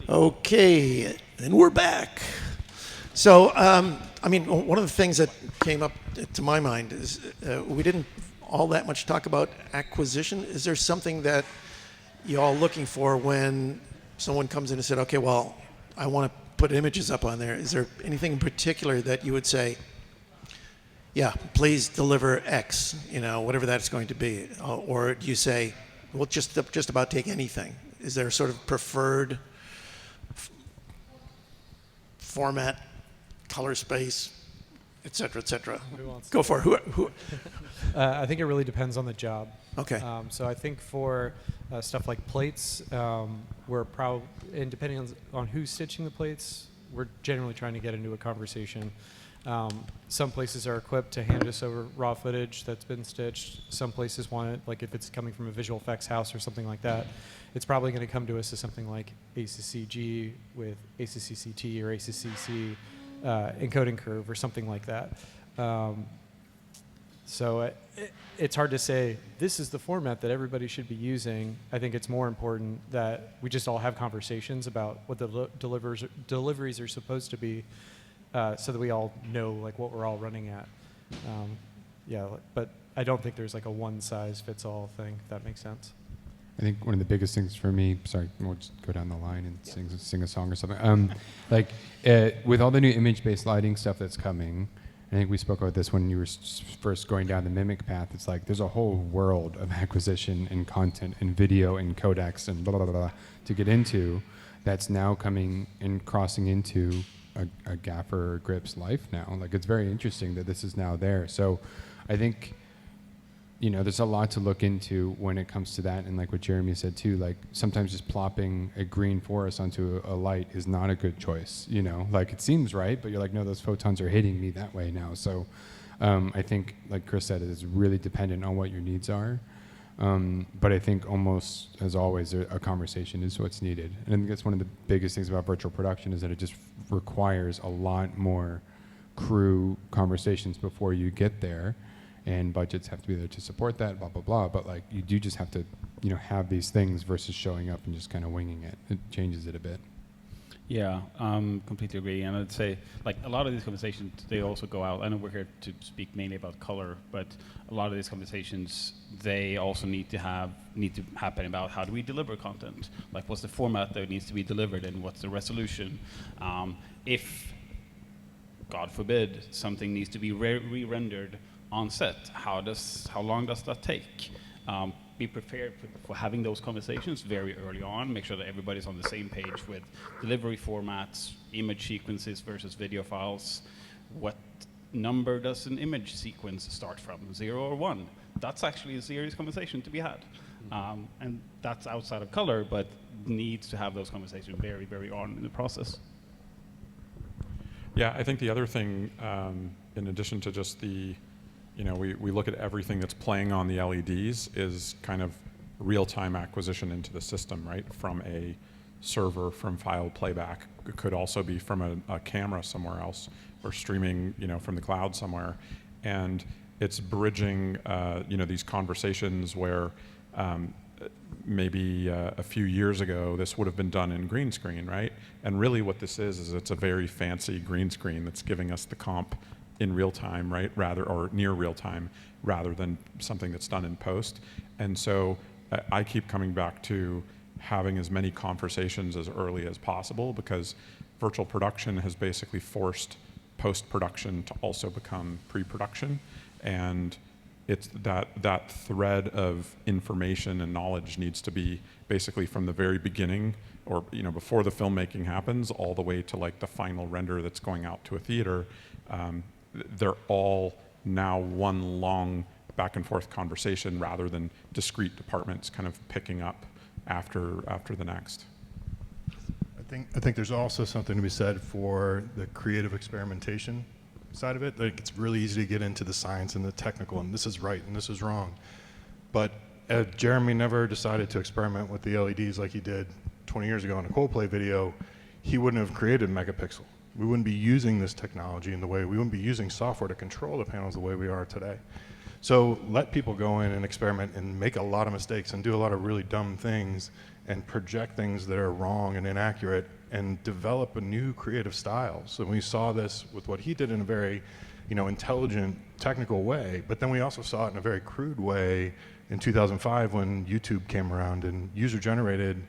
Okay, and we're back. So, I mean, one of the things that came up to my mind is we didn't all that much talk about acquisition. Is there something that y'all looking for when someone comes in and said, okay, well, I want to put images up on there? Is there anything in particular that you would say, yeah, please deliver X, you know, whatever that's going to be? Or do you say, well, just about take anything? Is there a sort of preferred format, color space, et cetera, et cetera? Go for it. Who? I think it really depends on the job. Okay. So I think for stuff like plates, and depending on who's stitching the plates, we're generally trying to get into a conversation. Some places are equipped to hand us over raw footage that's been stitched. Some places want it, like if it's coming from a visual effects house or something like that, it's probably going to come to us as something like ACCG with ACCCT or ACCC encoding curve or something like that. So it's hard to say this is the format that everybody should be using. I think it's more important that we just all have conversations about what the deliveries are supposed to be, so that we all know like what we're all running at. Yeah, but I don't think there's like a one-size-fits-all thing, if that makes sense. I think one of the biggest things for me, sorry, we'll just go down the line and sing a song or something. With all the new image-based lighting stuff that's coming, I think we spoke about this when you were first going down the Mimic path. It's like there's a whole world of acquisition and content and video and codecs and blah, blah, blah, to get into that's now coming and crossing into a gaffer grip's life now. Like, it's very interesting that this is now there. So I think, you know, there's a lot to look into when it comes to that. And like what Jeremy said too, like sometimes just plopping a green forest onto a light is not a good choice, you know, like it seems right, but you're like, no, those photons are hitting me that way now. So I think, like Kris said, it's really dependent on what your needs are. But I think almost as always, a conversation is what's needed. And I think that's one of the biggest things about virtual production is that it just requires a lot more crew conversations before you get there. And budgets have to be there to support that, blah, blah, blah. But like, you do just have to, you know, have these things versus showing up and just kind of winging it. It changes it a bit. Yeah, completely agree. And I'd say, like, a lot of these conversations, they also go out. I know we're here to speak mainly about color, but a lot of these conversations, they also need to happen about how do we deliver content? Like, what's the format that needs to be delivered, and what's the resolution? If, God forbid, something needs to be re-rendered on set, how long does that take? Be prepared for having those conversations very early on. Make sure that everybody's on the same page with delivery formats, image sequences versus video files. What number does an image sequence start from, 0 or 1? That's actually a serious conversation to be had. And that's outside of color, but needs to have those conversations very, very on in the process. Yeah, I think the other thing, in addition to just the, you know, we look at everything that's playing on the LEDs is kind of real-time acquisition into the system, right? From a server, from file playback. It could also be from a camera somewhere else, or streaming, you know, from the cloud somewhere. And it's bridging, you know, these conversations where maybe a few years ago this would have been done in green screen, right? And really what this is it's a very fancy green screen that's giving us the comp in real time, right? Or near real time, rather than something that's done in post. And so I keep coming back to having as many conversations as early as possible, because virtual production has basically forced post-production to also become pre-production. And it's that thread of information and knowledge needs to be basically from the very beginning, or, you know, before the filmmaking happens, all the way to like the final render that's going out to a theater. They're all now one long back and forth conversation rather than discrete departments kind of picking up after the next. I think there's also something to be said for the creative experimentation side of it. Like, it's really easy to get into the science and the technical, and this is right and this is wrong. But Jeremy never decided to experiment with the LEDs like he did 20 years ago in a Coldplay video, he wouldn't have created Megapixel. We wouldn't be using this technology in the way, we wouldn't be using software to control the panels the way we are today. So let people go in and experiment and make a lot of mistakes and do a lot of really dumb things and project things that are wrong and inaccurate and develop a new creative style. So we saw this with what he did in a very, intelligent, technical way, but then we also saw it in a very crude way in 2005 when YouTube came around and user-generated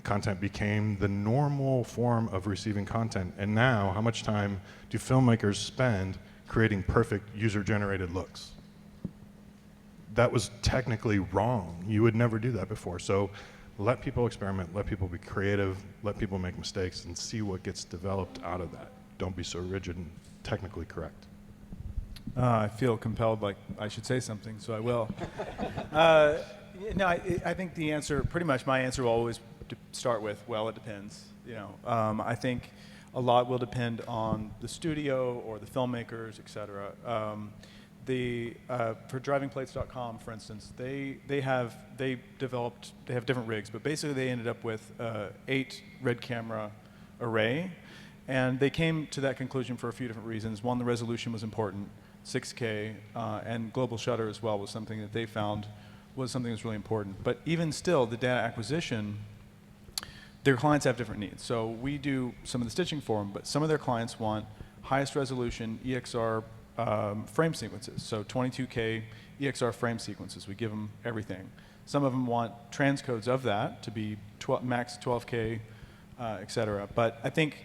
content became the normal form of receiving content. And now, how much time do filmmakers spend creating perfect user-generated looks? That was technically wrong. You would never do that before. So let people experiment, let people be creative, let people make mistakes, and see what gets developed out of that. Don't be so rigid and technically correct. I feel compelled, like I should say something, so I will. No, I think the answer, pretty much my answer will always start with, well, it depends. I think a lot will depend on the studio or the filmmakers, et cetera. For drivingplates.com, for instance, they have different rigs, but basically they ended up with 8 red camera array, and they came to that conclusion for a few different reasons. One, the resolution was important, 6K, and global shutter as well was something that they found was something that's really important. But even still, the data acquisition, their clients have different needs. So we do some of the stitching for them, but some of their clients want highest resolution EXR frame sequences, so 22K EXR frame sequences. We give them everything. Some of them want transcodes of that to be max 12K, et cetera. But I think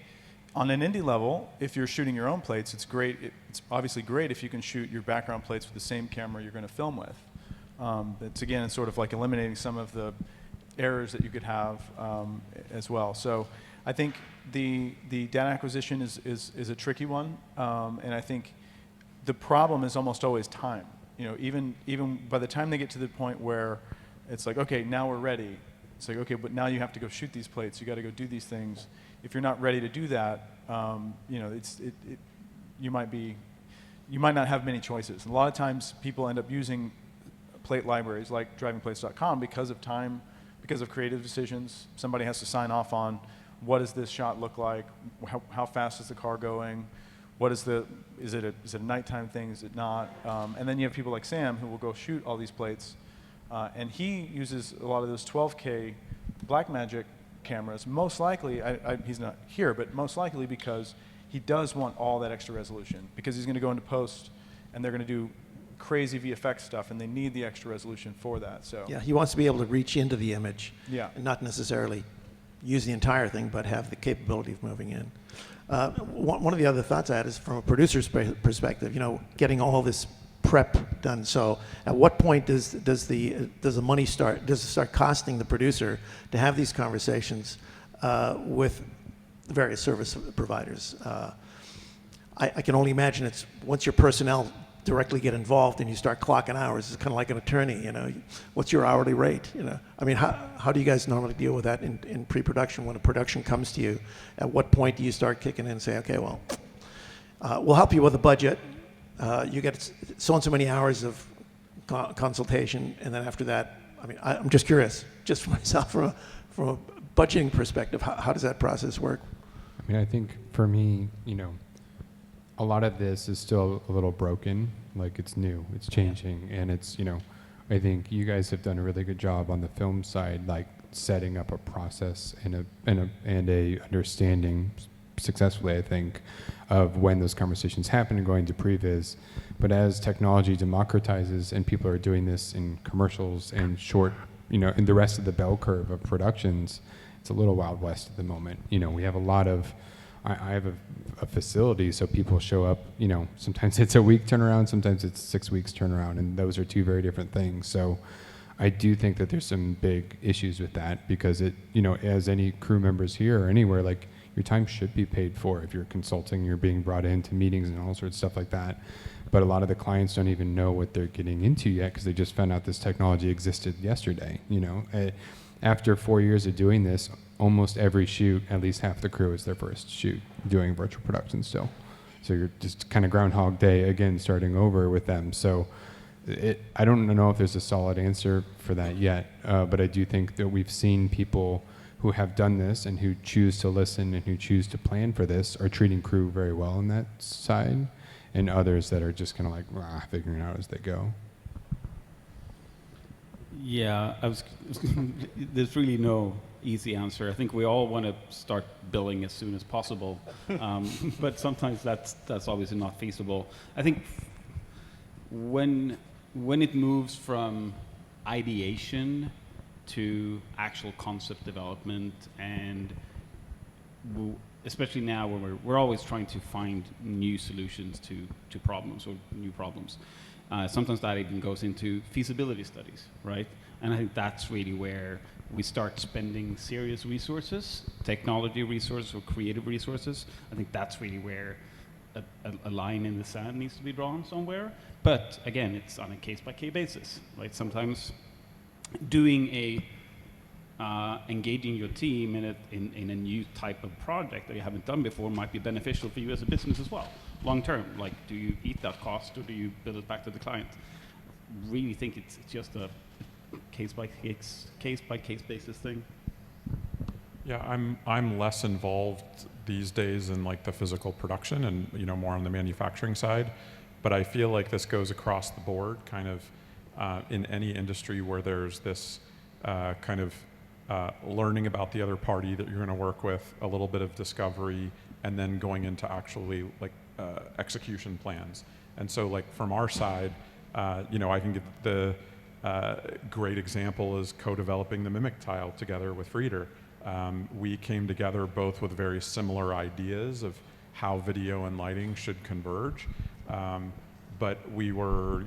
on an indie level, if you're shooting your own plates, it's great. It's obviously great if you can shoot your background plates with the same camera you're going to film with. It's sort of like eliminating some of the errors that you could have as well. So I think the data acquisition is a tricky one, and I think the problem is almost always time. Even by the time they get to the point where it's like, okay, now we're ready. It's like, okay, but now you have to go shoot these plates. You got to go do these things. If you're not ready to do that, you might not have many choices. And a lot of times people end up using plate libraries like drivingplates.com because of time, because of creative decisions. Somebody has to sign off on what does this shot look like, how fast is the car going, is it a nighttime thing, is it not? And then you have people like Sam who will go shoot all these plates, and he uses a lot of those 12K Blackmagic cameras, most likely, he's not here, but most likely because he does want all that extra resolution, because he's going to go into post and they're going to do crazy VFX stuff and they need the extra resolution for that. So Yeah, he wants to be able to reach into the image, Yeah. and not necessarily use the entire thing, but have the capability of moving in. One of the other thoughts I had is from a producer's perspective, getting all this prep done. So at what point does the money start? Does it start costing the producer to have these conversations with the various service providers? I can only imagine it's once your personnel directly get involved and you start clocking hours. It's kind of like an attorney. What's your hourly rate? I mean, how do you guys normally deal with that in pre-production when a production comes to you? At what point do you start kicking in and say, okay, well, we'll help you with the budget. You get so and so many hours of consultation, and then after that, I mean, I'm just curious, just for myself, from a budgeting perspective, how does that process work? I mean, I think for me, a lot of this is still a little broken. Like, it's new, it's changing, and it's, I think you guys have done a really good job on the film side, like setting up a process and a understanding successfully, I think, of when those conversations happen and going to previs. But as technology democratizes and people are doing this in commercials and short, in the rest of the bell curve of productions, it's a little Wild West at the moment. We have a lot of, I have a facility, so people show up, sometimes it's a week turnaround, sometimes it's 6 weeks turnaround, and those are two very different things. So I do think that there's some big issues with that, because it, as any crew members here or anywhere, like, your time should be paid for. If you're consulting, you're being brought into meetings and all sorts of stuff like that. But a lot of the clients don't even know what they're getting into yet, because they just found out this technology existed yesterday. After 4 years of doing this, almost every shoot, at least half the crew is their first shoot doing virtual production still. So you're just kind of Groundhog Day again, starting over with them. So I don't know if there's a solid answer for that yet, but I do think that we've seen people who have done this and who choose to listen and who choose to plan for this are treating crew very well on that side, and others that are just kind of like figuring it out as they go. Yeah, there's really no easy answer. I think we all want to start billing as soon as possible, but sometimes that's obviously not feasible. I think when it moves from ideation to actual concept development, and especially now when we're always trying to find new solutions to problems or new problems. Sometimes that even goes into feasibility studies, right? And I think that's really where we start spending serious resources, technology resources or creative resources. I think that's really where a line in the sand needs to be drawn somewhere. But again, it's on a case-by-case basis, right? Sometimes doing engaging your team in a new type of project that you haven't done before might be beneficial for you as a business as well, long term. Like, do you eat that cost or do you bill it back to the client? Really think it's just a case by case basis thing. Yeah, I'm less involved these days in like the physical production and more on the manufacturing side, but I feel like this goes across the board, kind of in any industry where there's this kind of learning about the other party that you're going to work with, a little bit of discovery, and then going into actually like execution plans. And so like from our side, I can give the great example is co-developing the Mimic tile together with Frieder. We came together both with very similar ideas of how video and lighting should converge, but we were,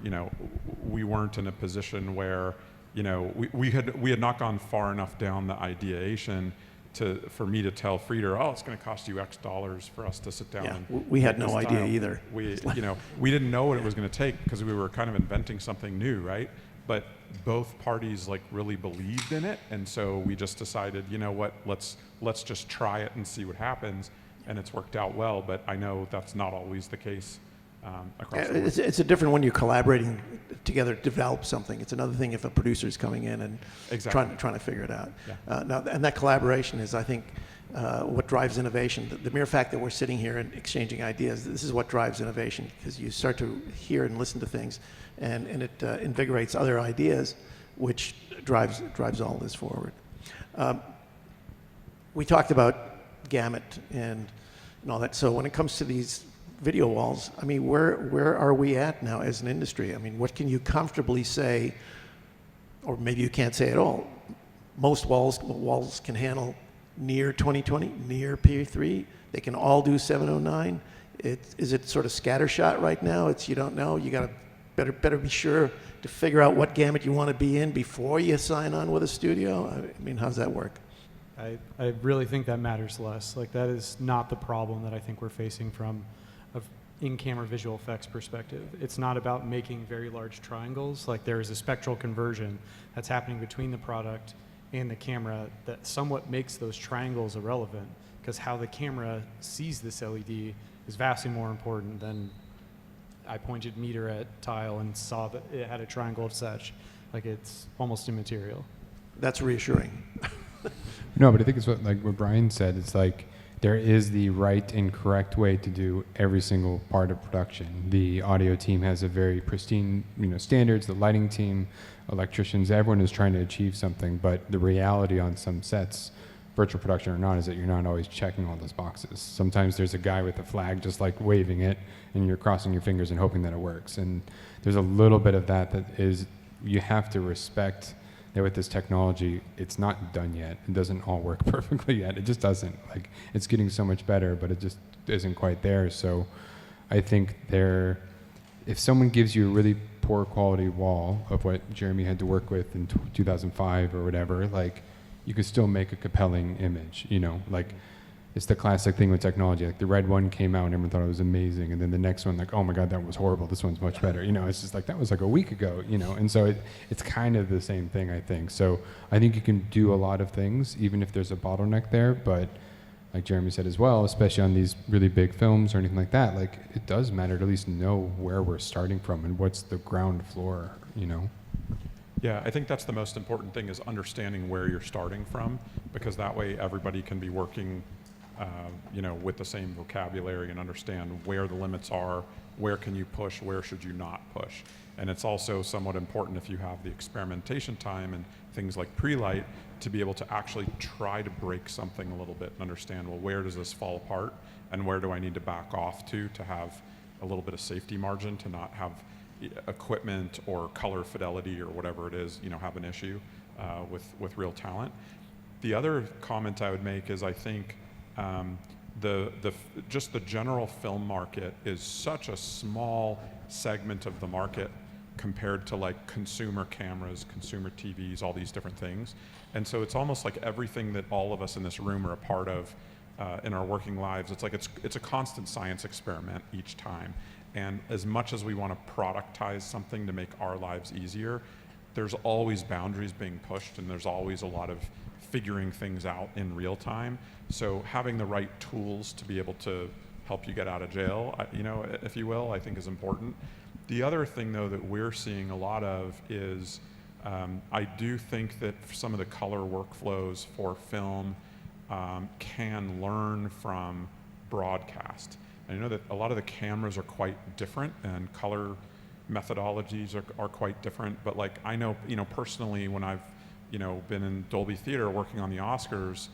we weren't in a position where, we had not gone far enough down the ideation for me to tell Frieder, oh, it's going to cost you X dollars for us to sit down. Yeah, and we had make no this idea tile. either. We didn't know what it was going to take because we were kind of inventing something new, right? But both parties like really believed in it, and so we just decided, you know what, let's just try it and see what happens, and it's worked out well. But I know that's not always the case across the board. It's a different when you're collaborating together to develop something. It's another thing if a producer's coming in and Exactly. trying to figure it out. Yeah. Now, and that collaboration is, I think, what drives innovation. The mere fact that we're sitting here and exchanging ideas, this is what drives innovation, because you start to hear and listen to things, and it invigorates other ideas, which drives all this forward. We talked about gamut and all that. So when it comes to these video walls, I mean, where are we at now as an industry? I mean, what can you comfortably say, or maybe you can't say at all? Most walls can handle near 2020, near P3. They can all do 709. Is it sort of scattershot right now? You don't know. You got to better be sure to figure out what gamut you want to be in before you sign on with a studio. I mean, how's that work? I really think that matters less. Like, that is not the problem that I think we're facing from an in-camera visual effects perspective. It's not about making very large triangles. Like, there is a spectral conversion that's happening between the product and the camera that somewhat makes those triangles irrelevant, because how the camera sees this LED is vastly more important than I pointed meter at tile and saw that it had a triangle of such. Like, it's almost immaterial. That's reassuring. No, but I think it's what Brian said. It's like there is the right and correct way to do every single part of production. The audio team has a very pristine, standards. The lighting team, electricians, everyone is trying to achieve something. But the reality on some sets, virtual production or not, is that you're not always checking all those boxes. Sometimes there's a guy with a flag just like waving it, and you're crossing your fingers and hoping that it works. And there's a little bit of that is you have to respect that with this technology, it's not done yet. It doesn't all work perfectly yet. It just doesn't. Like, it's getting so much better, but it just isn't quite there. So I think if someone gives you a really poor quality wall of what Jeremy had to work with in 2005 or whatever, like, you could still make a compelling image, like, it's the classic thing with technology. Like, the red one came out and everyone thought it was amazing, and then the next one, like, oh my God, that was horrible. This one's much better. It's just like, that was like a week ago, and so it's kind of the same thing, I think. So I think you can do a lot of things, even if there's a bottleneck there, but like Jeremy said as well, especially on these really big films or anything like that, like, it does matter to at least know where we're starting from and what's the ground floor, Yeah, I think that's the most important thing, is understanding where you're starting from, because that way everybody can be working with the same vocabulary and understand where the limits are, where can you push, where should you not push. And it's also somewhat important if you have the experimentation time and things like pre-light to be able to actually try to break something a little bit and understand, well, where does this fall apart and where do I need to back off to have a little bit of safety margin to not have equipment or color fidelity or whatever it is, have an issue with real talent. The other comment I would make is I think just the general film market is such a small segment of the market compared to like consumer cameras, consumer TVs, all these different things. And so it's almost like everything that all of us in this room are a part of in our working lives, it's like it's a constant science experiment each time. And as much as we want to productize something to make our lives easier, there's always boundaries being pushed and there's always a lot of figuring things out in real time. So having the right tools to be able to help you get out of jail, if you will, I think is important. The other thing, though, that we're seeing a lot of is I do think that some of the color workflows for film can learn from broadcast. And I know that a lot of the cameras are quite different and color methodologies are quite different, but like I know, personally when I've, been in Dolby Theater working on the Oscars,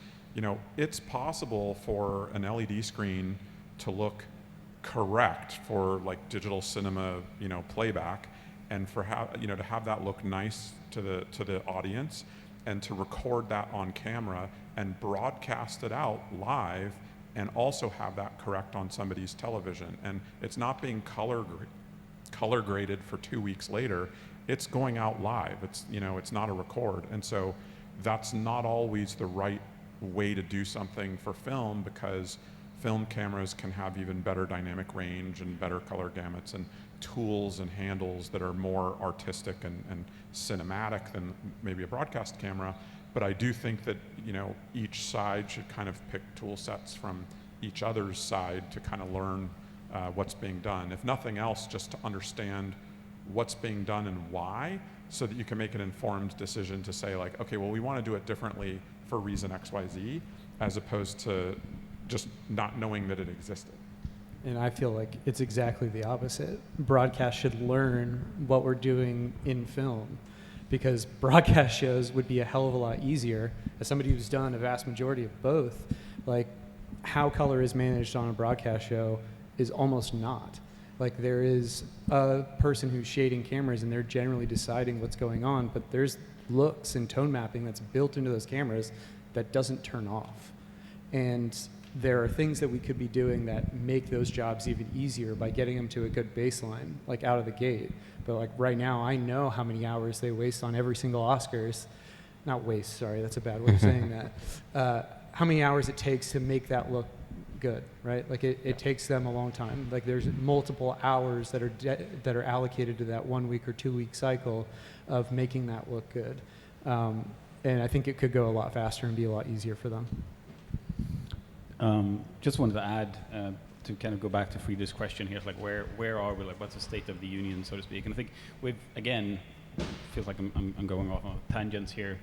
it's possible for an LED screen to look correct for like digital cinema, playback, and for to have that look nice to the audience, and to record that on camera and broadcast it out live, and also have that correct on somebody's television. And it's not being color graded for 2 weeks later. It's going out live. It's it's not a record, and so that's not always the right way to do something for film, because film cameras can have even better dynamic range and better color gamuts and tools and handles that are more artistic and cinematic than maybe a broadcast camera. But I do think that each side should kind of pick tool sets from each other's side to kind of learn what's being done. If nothing else, just to understand what's being done and why, so that you can make an informed decision to say like, okay, well, we want to do it differently for reason XYZ, as opposed to just not knowing that it existed. And I feel like it's exactly the opposite. Broadcast should learn what we're doing in film, because broadcast shows would be a hell of a lot easier. As somebody who's done a vast majority of both, like how color is managed on a broadcast show is almost not. Like there is a person who's shading cameras and they're generally deciding what's going on, but there's looks and tone mapping that's built into those cameras that doesn't turn off. And there are things that we could be doing that make those jobs even easier by getting them to a good baseline, like out of the gate. But like right now, I know how many hours they waste on every single Oscars. Not waste, sorry, that's a bad way of saying that. How many hours it takes to make that look good, right? Like it takes them a long time. Like there's multiple hours that are allocated to that 1 week or 2 week cycle of making that look good. And I think it could go a lot faster and be a lot easier for them. Just wanted to add to kind of go back to Frida's question here, like where are we? Like what's the state of the union, so to speak? And I think feels like I'm going off on tangents here.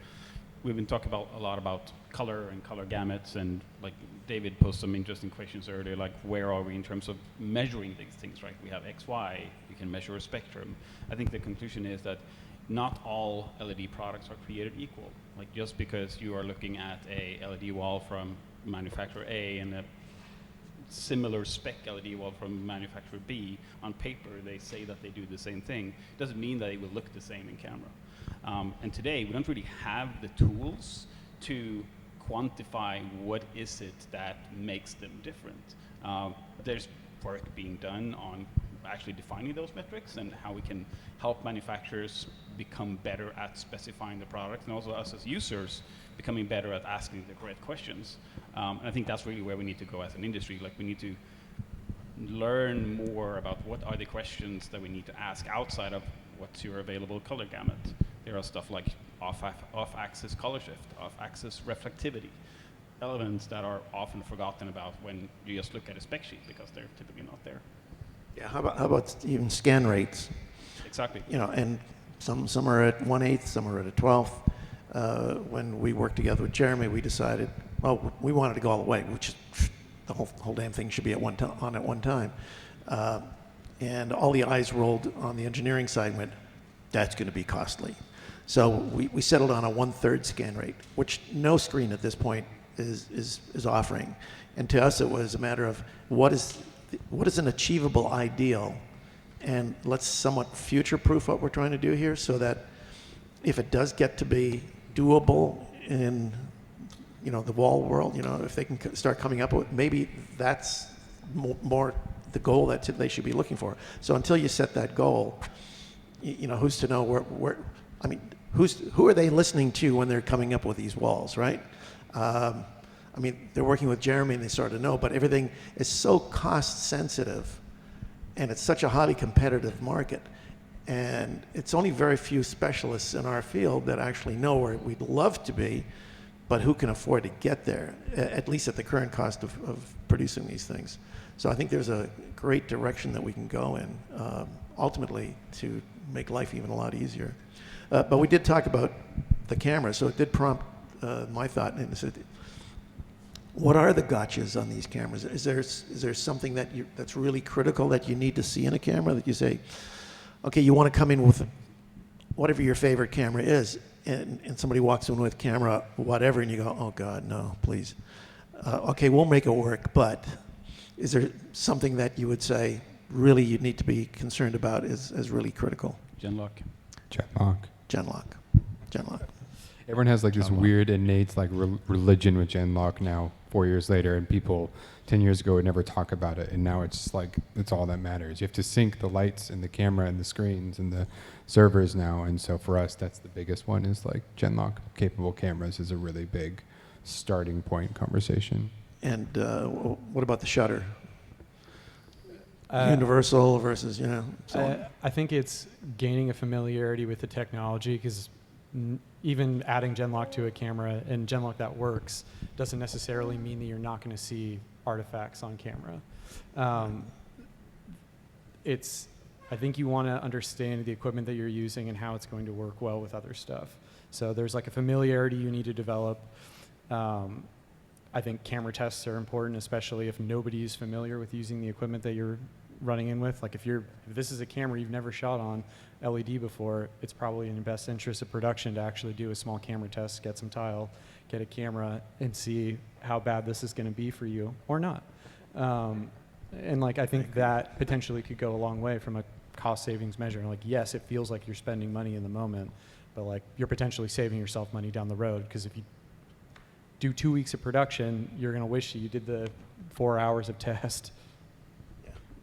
We've been talking a lot about color and color gamuts, and like David posed some interesting questions earlier, like where are we in terms of measuring these things, right? We have X, Y, we can measure a spectrum. I think the conclusion is that not all LED products are created equal. Like just because you are looking at a LED wall from manufacturer A and a similar spec LED wall from manufacturer B, on paper they say that they do the same thing, doesn't mean that it will look the same in camera. And today we don't really have the tools to quantify what is it that makes them different. There's work being done on actually defining those metrics and how we can help manufacturers become better at specifying the product, and also us as users becoming better at asking the correct questions. And I think that's really where we need to go as an industry. Like we need to learn more about what are the questions that we need to ask outside of what's your available color gamut. There are stuff like off-axis color shift, off-axis reflectivity, elements that are often forgotten about when you just look at a spec sheet because they're typically not there. Yeah, how about even scan rates? Exactly. And some are at 1/8, some are at a 12th. When we worked together with Jeremy, we decided well, we wanted to go all the way, which the whole damn thing should be on at one time. And all the eyes rolled on the engineering side and went, that's going to be costly. So we settled on a 1/3 scan rate, which no screen at this point is offering. And to us, it was a matter of what is an achievable ideal, and let's somewhat future-proof what we're trying to do here, so that if it does get to be doable in, you know, the wall world, you know, if they can start coming up with, maybe that's more the goal that they should be looking for. So until you set that goal, you know, who's to know where I mean, who are they listening to when they're coming up with these walls, right? I mean, they're working with Jeremy and they sort of know, but everything is so cost sensitive and it's such a highly competitive market. And it's only very few specialists in our field that actually know where we'd love to be, but who can afford to get there, at least at the current cost of producing these things. So I think there's a great direction that we can go in, ultimately, to make life even a lot easier. But we did talk about the camera, so it did prompt my thought. And it said, what are the gotchas on these cameras? Is there something that's really critical that you need to see in a camera, that you say, okay, you want to come in with whatever your favorite camera is, and somebody walks in with camera whatever, and you go, oh God, no, please. Okay, we'll make it work, but is there something that you would say really you need to be concerned about as really critical? Genlock. Genlock. Everyone has like this weird innate like religion with Genlock now, 4 years later, and people 10 years ago would never talk about it, and now it's like it's all that matters. You have to sync the lights and the camera and the screens and the servers now, and so for us that's the biggest one, is like Genlock capable cameras is a really big starting point conversation. And what about the shutter? Universal versus, you know, so on. I think it's gaining a familiarity with the technology, because even adding Genlock to a camera and Genlock that works doesn't necessarily mean that you're not going to see artifacts on camera. I think you want to understand the equipment that you're using and how it's going to work well with other stuff. So there's like a familiarity you need to develop. I think camera tests are important, especially if nobody's familiar with using the equipment that you're running in with. Like if this is a camera you've never shot on LED before, it's probably in your best interest of production to actually do a small camera test, get some tile, get a camera, and see how bad this is going to be for you or not. And like I think that potentially could go a long way from a cost savings measure. Like yes, it feels like you're spending money in the moment, but like you're potentially saving yourself money down the road, because if you do 2 weeks of production, you're going to wish that you did the 4 hours of test.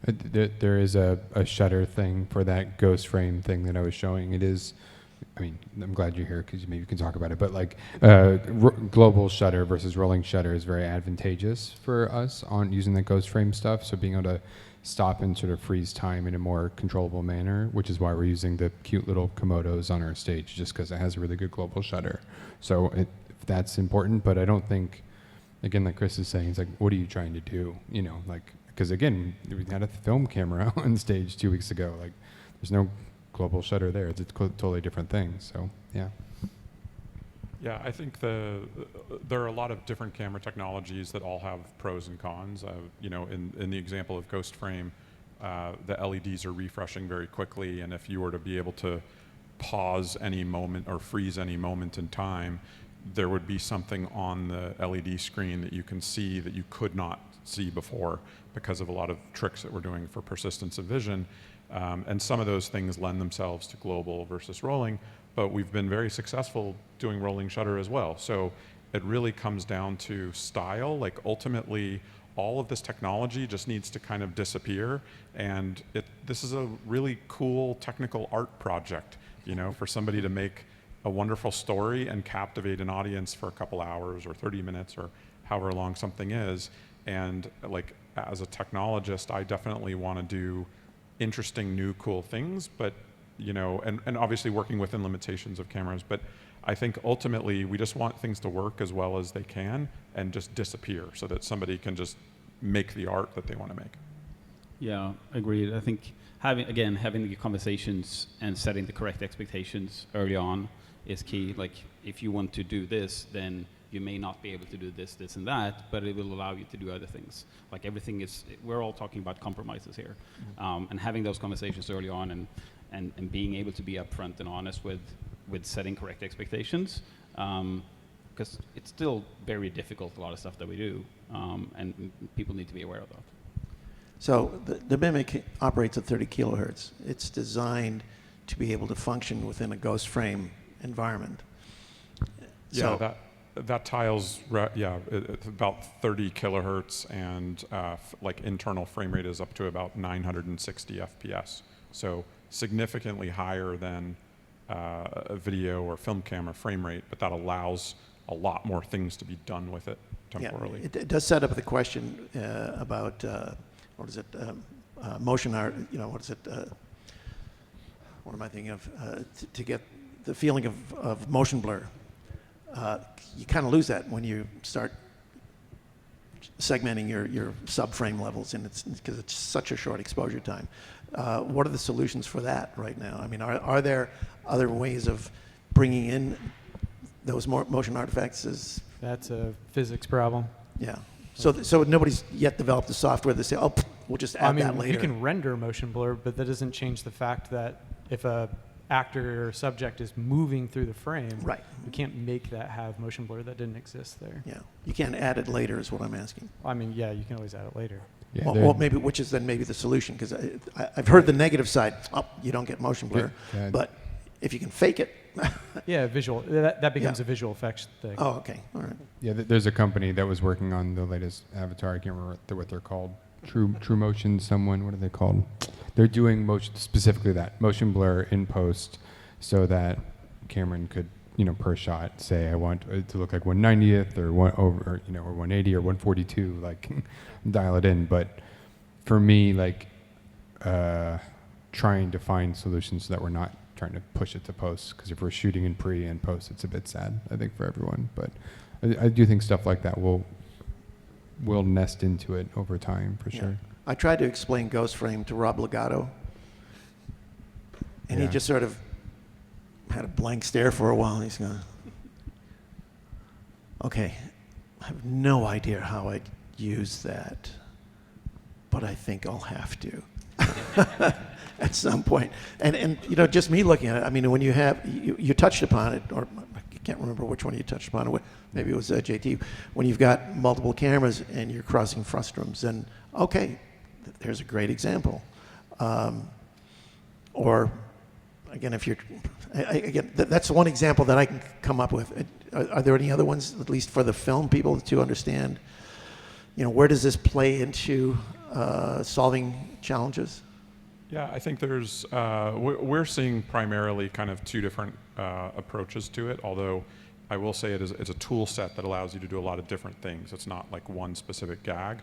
There is a shutter thing for that ghost frame thing that I was showing. It is, I mean, I'm glad you're here because maybe you can talk about it, but like global shutter versus rolling shutter is very advantageous for us on using the ghost frame stuff. So being able to stop and sort of freeze time in a more controllable manner, which is why we're using the cute little Komodos on our stage, just because it has a really good global shutter. So that's important, but I don't think, again, like Kris is saying, it's like, what are you trying to do? You know, like, because again, we had a film camera on stage 2 weeks ago. Like, there's no global shutter there. It's a totally different thing. So, yeah. Yeah, I think there are a lot of different camera technologies that all have pros and cons. You know, in the example of Ghost Frame, the LEDs are refreshing very quickly, and if you were to be able to pause any moment or freeze any moment in time, there would be something on the LED screen that you can see that you could not see before because of a lot of tricks that we're doing for persistence of vision. And some of those things lend themselves to global versus rolling, but we've been very successful doing rolling shutter as well. So it really comes down to style. Like ultimately, all of this technology just needs to kind of disappear, and this is a really cool technical art project, you know, for somebody to make a wonderful story and captivate an audience for a couple hours or 30 minutes or however long something is. And like as a technologist, I definitely want to do interesting, new, cool things, but you know, and obviously working within limitations of cameras, but I think ultimately we just want things to work as well as they can and just disappear so that somebody can just make the art that they want to make. Yeah, agreed. I think having the conversations and setting the correct expectations early on is key. Like if you want to do this, then you may not be able to do this, this, and that, but it will allow you to do other things. Like everything is, we're all talking about compromises here. And having those conversations early on and being able to be upfront and honest with setting correct expectations, because it's still very difficult, a lot of stuff that we do, and people need to be aware of that. So the Mimic operates at 30 kilohertz. It's designed to be able to function within a ghost frame environment. Yeah, So, that tile's it's about 30 kilohertz, and like internal frame rate is up to about 960 FPS. So significantly higher than a video or film camera frame rate, but that allows a lot more things to be done with it temporarily. yeah, it does set up the question about what is it? Motion art. You know, what is it? What am I thinking of? To get the feeling of motion blur. You kind of lose that when you start segmenting your subframe levels, and because it's such a short exposure time. What are the solutions for that right now? I mean, are there other ways of bringing in those motion artifacts? That's a physics problem. Yeah. So nobody's yet developed the software that say, oh, we'll just add that later. You can render motion blur, but that doesn't change the fact that if a actor or subject is moving through the frame, right, you can't make that have motion blur. That didn't exist there. Yeah, you can't add it later is what I'm asking. I mean, yeah, you can always add it later. Yeah, Well, maybe, which is then maybe the solution, because I've heard the negative side. Oh, you don't get motion blur, Yeah. but if you can fake it. Yeah, visual. That becomes Yeah. a visual effects thing. Oh, okay, all right. Yeah, there's a company that was working on the latest Avatar. I can't remember what they're called. True Motion. What are they called? They're doing motion, specifically that motion blur in post, so that Cameron could, per shot say, I want it to look like 1/90th or or 180 or 142, like dial it in. But for me, like trying to find solutions so that we're not trying to push it to post, because if we're shooting in pre and post, it's a bit sad, I think, for everyone. But I do think stuff like that will nest into it over time, for sure. I tried to explain Ghost Frame to Rob Legato, and he Yeah. just sort of had a blank stare for a while, and he's going, okay, I have no idea how I'd use that, but I think I'll have to at some point. And just me looking at it, I mean, when you touched upon it, or I can't remember which one you touched upon it, maybe it was JT, when you've got multiple cameras and you're crossing frustrums, then okay, there's a great example. Or again, that's one example that I can come up with. Are there any other ones, at least for the film people, to understand, where does this play into solving challenges? Yeah, I think there's, we're seeing primarily kind of two different approaches to it, although I will say it's a tool set that allows you to do a lot of different things. It's not like one specific gag.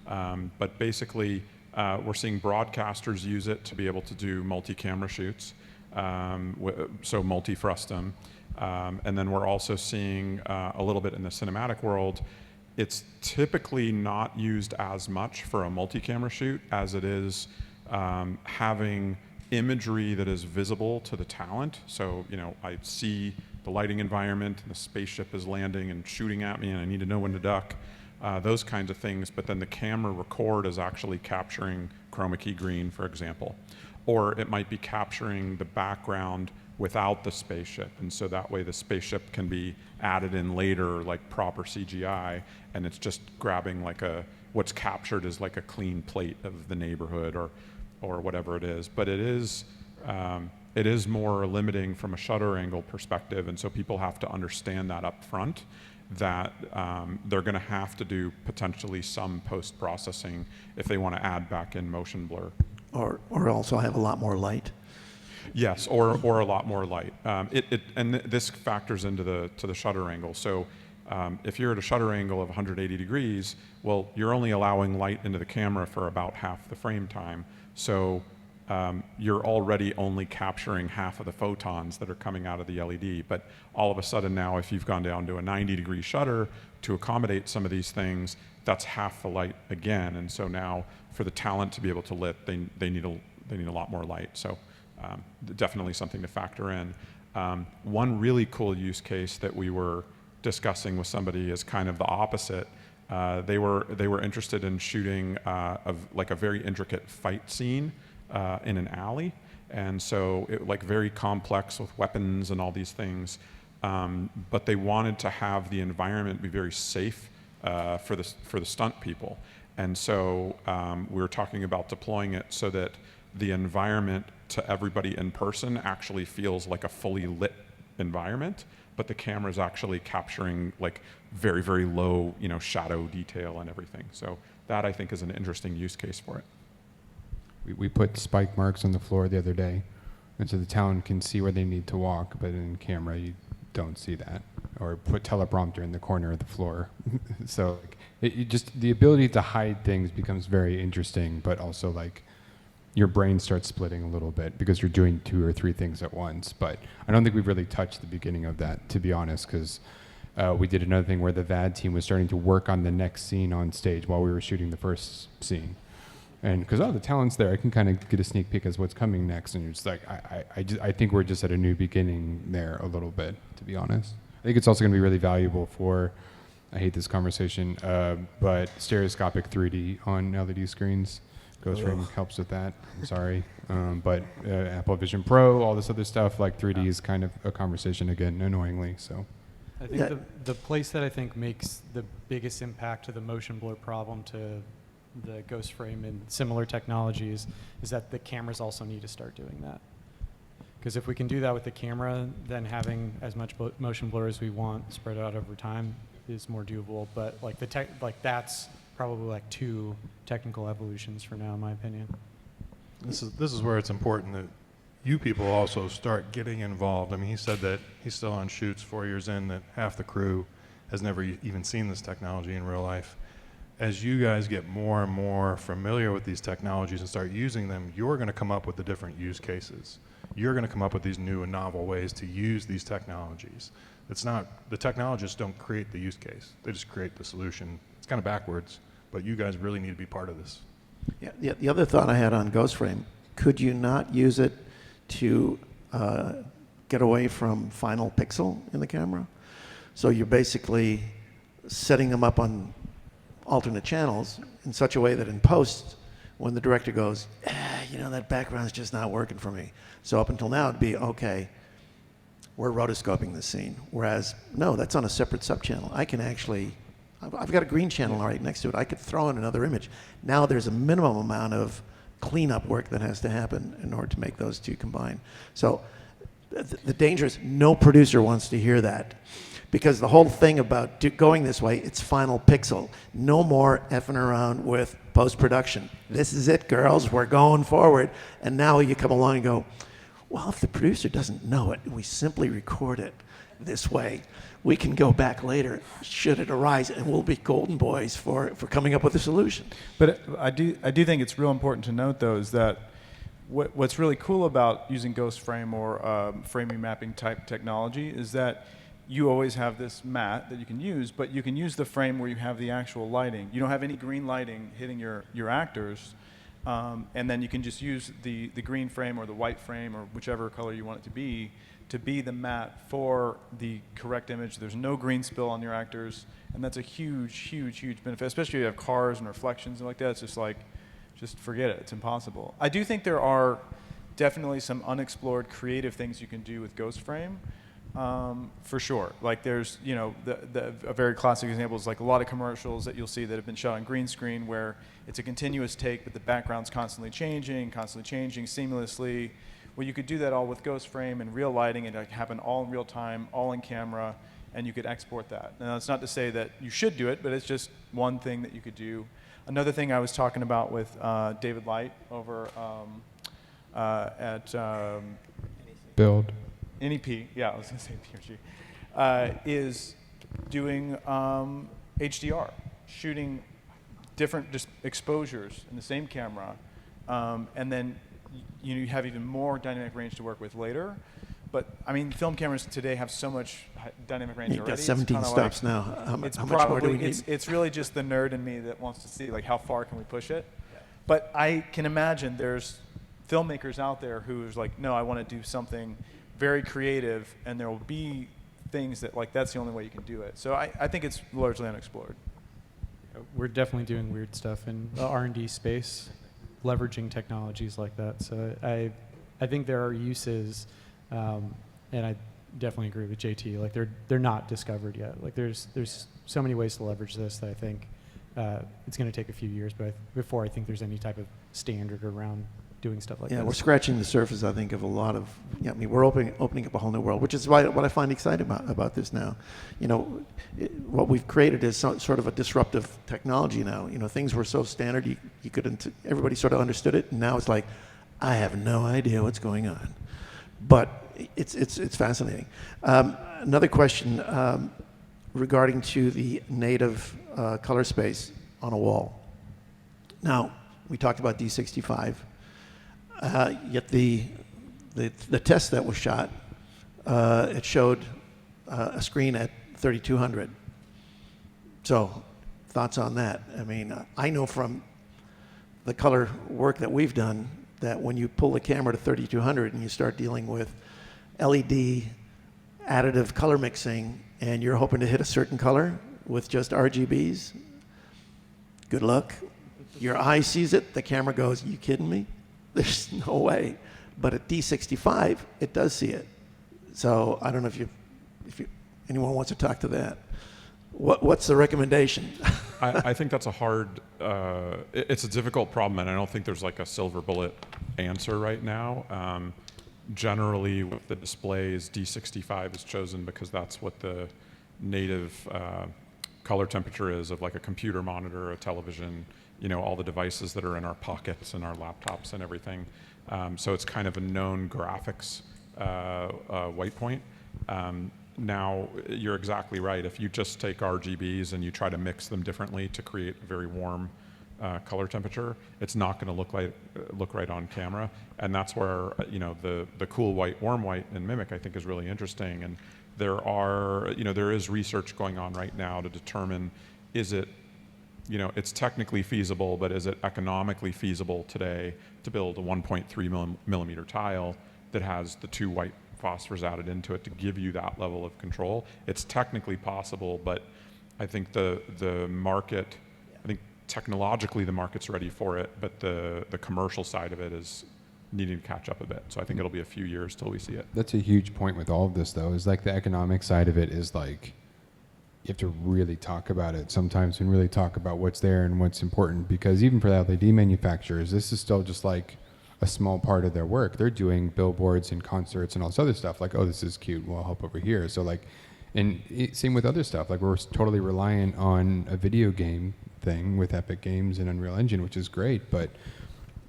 But basically, we're seeing broadcasters use it to be able to do multi-camera shoots, so multi-frustum. And then we're also seeing a little bit in the cinematic world. It's typically not used as much for a multi-camera shoot as it is having imagery that is visible to the talent. So, I see the lighting environment and the spaceship is landing and shooting at me and I need to know when to duck, those kinds of things. But then the camera record is actually capturing chroma key green, for example. Or it might be capturing the background without the spaceship. And so that way the spaceship can be added in later, like proper CGI, and it's just grabbing what's captured is like a clean plate of the neighborhood or whatever it is. But it is more limiting from a shutter angle perspective, and so people have to understand that up front, that they're going to have to do potentially some post-processing if they want to add back in motion blur. Or also have a lot more light. Yes, or a lot more light. This factors into the shutter angle. So if you're at a shutter angle of 180 degrees, well, you're only allowing light into the camera for about half the frame time. So you're already only capturing half of the photons that are coming out of the LED. But all of a sudden now, if you've gone down to a 90-degree shutter to accommodate some of these things, that's half the light again. And so now, for the talent to be able to lit, they need a lot more light. So definitely something to factor in. One really cool use case that we were discussing with somebody is kind of the opposite. They were interested in shooting like a very intricate fight scene in an alley, and so it like very complex with weapons and all these things. But they wanted to have the environment be very safe for the stunt people, and so we were talking about deploying it so that the environment to everybody in person actually feels like a fully lit environment, but the camera's actually capturing like very, very low, shadow detail and everything. So that I think is an interesting use case for it. We put spike marks on the floor the other day, and so the talent can see where they need to walk, but in camera you don't see that. Or put teleprompter in the corner of the floor. So like, it just, the ability to hide things becomes very interesting, but also like your brain starts splitting a little bit because you're doing 2 or 3 things at once. But I don't think we've really touched the beginning of that, to be honest, because we did another thing where the VAD team was starting to work on the next scene on stage while we were shooting the first scene. And because, the talent's there, I can kind of get a sneak peek as what's coming next. And you're just like, I think we're just at a new beginning there a little bit, to be honest. I think it's also going to be really valuable for, I hate this conversation, but stereoscopic 3D on LED screens. Ghost Frame helps with that. I'm sorry. But Apple Vision Pro, all this other stuff, like 3D is kind of a conversation again, annoyingly. So I think the place that I think makes the biggest impact to the motion blur problem to the Ghost Frame and similar technologies is that the cameras also need to start doing that. Because if we can do that with the camera, then having as much motion blur as we want spread out over time is more doable. But like that's probably like 2 technical evolutions for now, in my opinion. This is where it's important that you people also start getting involved. I mean, he said that he's still on shoots 4 years in, that half the crew has never even seen this technology in real life. As you guys get more and more familiar with these technologies and start using them, you're going to come up with the different use cases. You're going to come up with these new and novel ways to use these technologies. It's not, the technologists don't create the use case. They just create the solution. It's kind of backwards, but you guys really need to be part of this. Yeah, the other thought I had on Ghost Frame, could you not use it to get away from final pixel in the camera? So you're basically setting them up on alternate channels in such a way that in post, when the director goes, that background's just not working for me. So up until now, it'd be, okay, we're rotoscoping this scene. Whereas, no, that's on a separate subchannel. I can actually, I've got a green channel right next to it. I could throw in another image. Now there's a minimum amount of cleanup work that has to happen in order to make those 2 combine. So the danger is no producer wants to hear that. Because the whole thing about going this way, it's final pixel. No more effing around with post-production. This is it, girls. We're going forward. And now you come along and go, well, if the producer doesn't know it, we simply record it this way. We can go back later, should it arise, and we'll be golden boys for coming up with a solution. But I do think it's real important to note, though, is that what's really cool about using Ghost Frame or frame remapping type technology is that you always have this mat that you can use, but you can use the frame where you have the actual lighting. You don't have any green lighting hitting your actors, and then you can just use the green frame or the white frame or whichever color you want it to be the mat for the correct image. There's no green spill on your actors, and that's a huge, huge, huge benefit, especially if you have cars and reflections and like that. It's just like, just forget it. It's impossible. I do think there are definitely some unexplored creative things you can do with Ghost Frame. For sure. Like there's, a very classic example is like a lot of commercials that you'll see that have been shot on green screen where it's a continuous take, but the background's constantly changing seamlessly. Well, you could do that all with Ghost Frame and real lighting, and it happen all in real time, all in camera, and you could export that. Now, that's not to say that you should do it, but it's just one thing that you could do. Another thing I was talking about with David Light over at Build. NEP, yeah, I was going to say PRG, is doing HDR, shooting different just exposures in the same camera, and then you have even more dynamic range to work with later. But I mean, film cameras today have so much dynamic range already. You've got 17 stops now. How much more do we need? It's really just the nerd in me that wants to see like how far can we push it. But I can imagine there's filmmakers out there who's like, no, I want to do something very creative, and there will be things that like that's the only way you can do it. So I think it's largely unexplored. We're definitely doing weird stuff in the R&D space, leveraging technologies like that. So I think there are uses, and I definitely agree with JT. Like they're not discovered yet. Like there's so many ways to leverage this that I think it's going to take a few years, but before I think there's any type of standard around doing stuff like that. Yeah, we're scratching the surface, I think, of a lot of, I mean, we're opening up a whole new world, which is why what I find exciting about this now. You know, what we've created is sort of a disruptive technology now. You know, things were so standard, you couldn't, everybody sort of understood it, and now it's like, I have no idea what's going on. But it's fascinating. Another question regarding to the native color space on a wall. Now, we talked about D65. Yet the test that was shot, it showed a screen at 3200. So, thoughts on that? I mean, I know from the color work that we've done that when you pull the camera to 3200 and you start dealing with LED additive color mixing and you're hoping to hit a certain color with just RGBs, good luck. Your eye sees it, the camera goes, you kidding me? There's no way. But at D65, it does see it. So I don't know if anyone wants to talk to that. What's the recommendation? I think that's a hard, it's a difficult problem, and I don't think there's like a silver bullet answer right now. Generally, with the displays, D65 is chosen because that's what the native color temperature is of like a computer monitor, a television, you know, all the devices that are in our pockets and our laptops and everything. So it's kind of a known graphics white point. Now, you're exactly right. If you just take RGBs and you try to mix them differently to create a very warm color temperature, it's not going to look right on camera. And that's where, you know, the cool white, warm white in Mimic, I think, is really interesting. And there is research going on right now to determine, is it, you know, it's technically feasible, but is it economically feasible today to build a 1.3 millimeter tile that has the two white phosphors added into it to give you that level of control? It's technically possible, but I think the market, I think technologically the market's ready for it, but the commercial side of it is needing to catch up a bit. So I think it'll be a few years till we see it. That's a huge point with all of this, though, is like the economic side of it is like, you have to really talk about it sometimes and really talk about what's there and what's important, because even for the LED manufacturers, this is still just like a small part of their work. They're doing billboards and concerts and all this other stuff, like, oh, this is cute, well, I'll help over here. So like, and same with other stuff, like we're totally reliant on a video game thing with Epic Games and Unreal Engine, which is great, but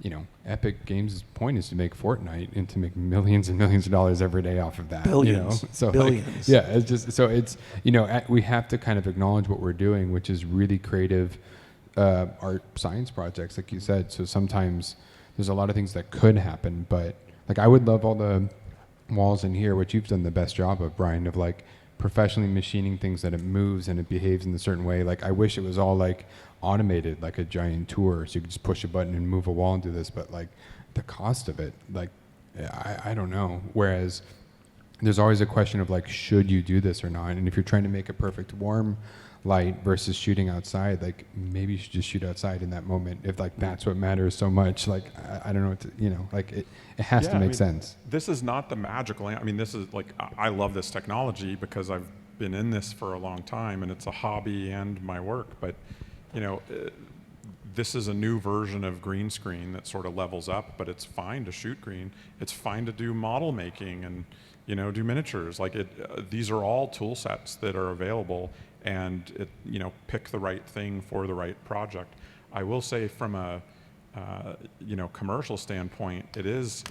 you know, Epic Games' point is to make Fortnite and to make millions and millions of dollars every day off of that. Billions. You know? So Billions. Like, yeah, it's just, so it's, you know, we have to kind of acknowledge what we're doing, which is really creative art science projects, like you said. So sometimes there's a lot of things that could happen, but like I would love all the walls in here, which you've done the best job of, Brian, of like professionally machining things that it moves and it behaves in a certain way. Like I wish it was all like automated, like a giant tour, so you could just push a button and move a wall and do this, but like the cost of it, like I don't know. Whereas there's always a question of like, should you do this or not? And if you're trying to make a perfect warm light versus shooting outside, like maybe you should just shoot outside in that moment if like that's what matters so much. Like I don't know what to, you know, like it has to make sense. This is not the magical, I mean, this is like, I love this technology because I've been in this for a long time and it's a hobby and my work, but you know, this is a new version of green screen that sort of levels up, but it's fine to shoot green. It's fine to do model making and, you know, do miniatures. Like these are all tool sets that are available, and you know, pick the right thing for the right project. I will say from a, you know, commercial standpoint, it is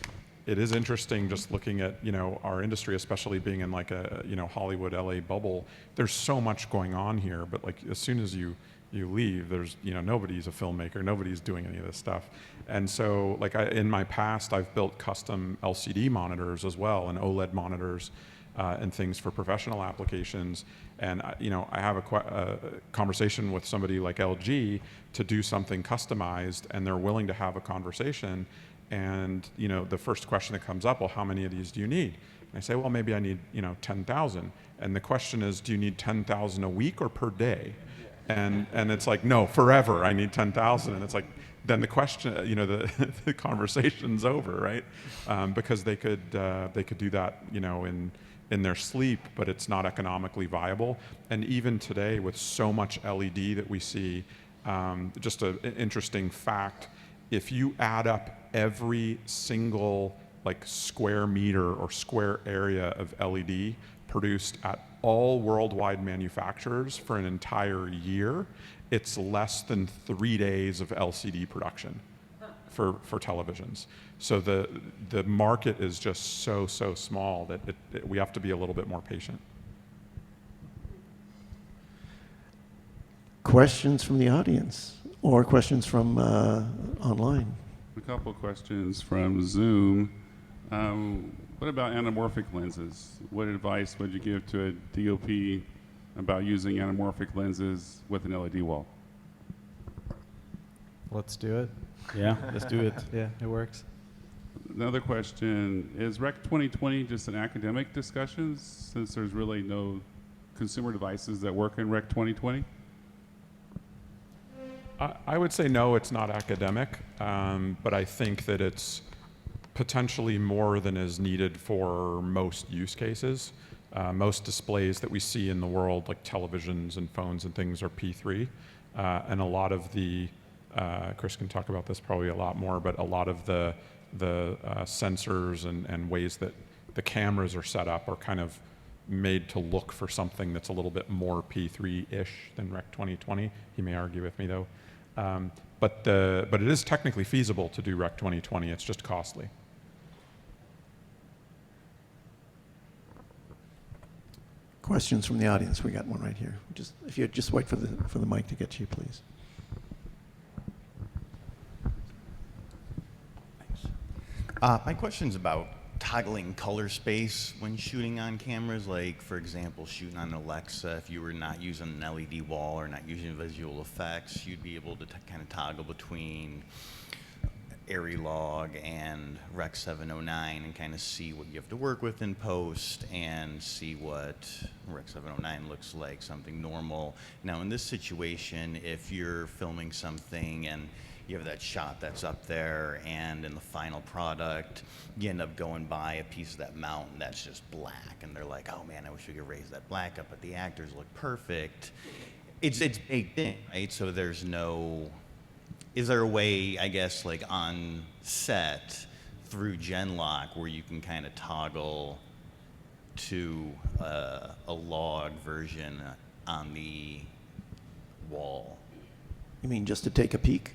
interesting just looking at, you know, our industry, especially being in like a, you know, Hollywood, LA bubble. There's so much going on here, but like as soon as you leave, there's, you know, nobody's a filmmaker, nobody's doing any of this stuff. And so like in my past, I've built custom LCD monitors as well, and OLED monitors and things for professional applications. And you know, I have a conversation with somebody like LG to do something customized, and they're willing to have a conversation. And you know, the first question that comes up, well, how many of these do you need? I say, well, maybe I need 10,000. And the question is, do you need 10,000 a week or per day? And it's like, no, forever. I need 10,000. And it's like, then the question, the conversation's over, right? Because they could do that, in their sleep, but it's not economically viable. And even today, with so much LED that we see, just an interesting fact: if you add up every single square meter or square area of LED produced at all worldwide manufacturers for an entire year, it's less than 3 days of LCD production for televisions. So the market is just so small that we have to be a little bit more patient. Questions from the audience or questions from online? A couple of questions from Zoom. What about anamorphic lenses? What advice would you give to a DOP about using anamorphic lenses with an LED wall? Let's do it. Yeah, let's do it. Yeah, it works. Another question, is Rec 2020 just an academic discussion since there's really no consumer devices that work in Rec 2020? I would say no, it's not academic, but I think that it's potentially more than is needed for most use cases. Most displays that we see in the world, like televisions and phones and things, are P3, and a lot of the Kris can talk about this probably a lot more, but a lot of the sensors and ways that the cameras are set up are kind of made to look for something that's a little bit more P3-ish than Rec 2020. He may argue with me though, but it is technically feasible to do Rec 2020. It's just costly. Questions from the audience? We got one right here. If you just wait for the mic to get to you, please. My question's about toggling color space when shooting on cameras. Like, for example, shooting on Alexa, if you were not using an LED wall or not using visual effects, you'd be able to kind of toggle between Arilog and Rec 709 and kind of see what you have to work with in post and see what Rec 709 looks like, something normal. Now, in this situation, if you're filming something and you have that shot that's up there, and in the final product, you end up going by a piece of that mountain that's just black, and they're like, oh man, I wish we could raise that black up, but the actors look perfect. It's baked in, right? So there's no, is there a way, I guess, like on set through Genlock where you can kind of toggle to a log version on the wall? You mean just to take a peek?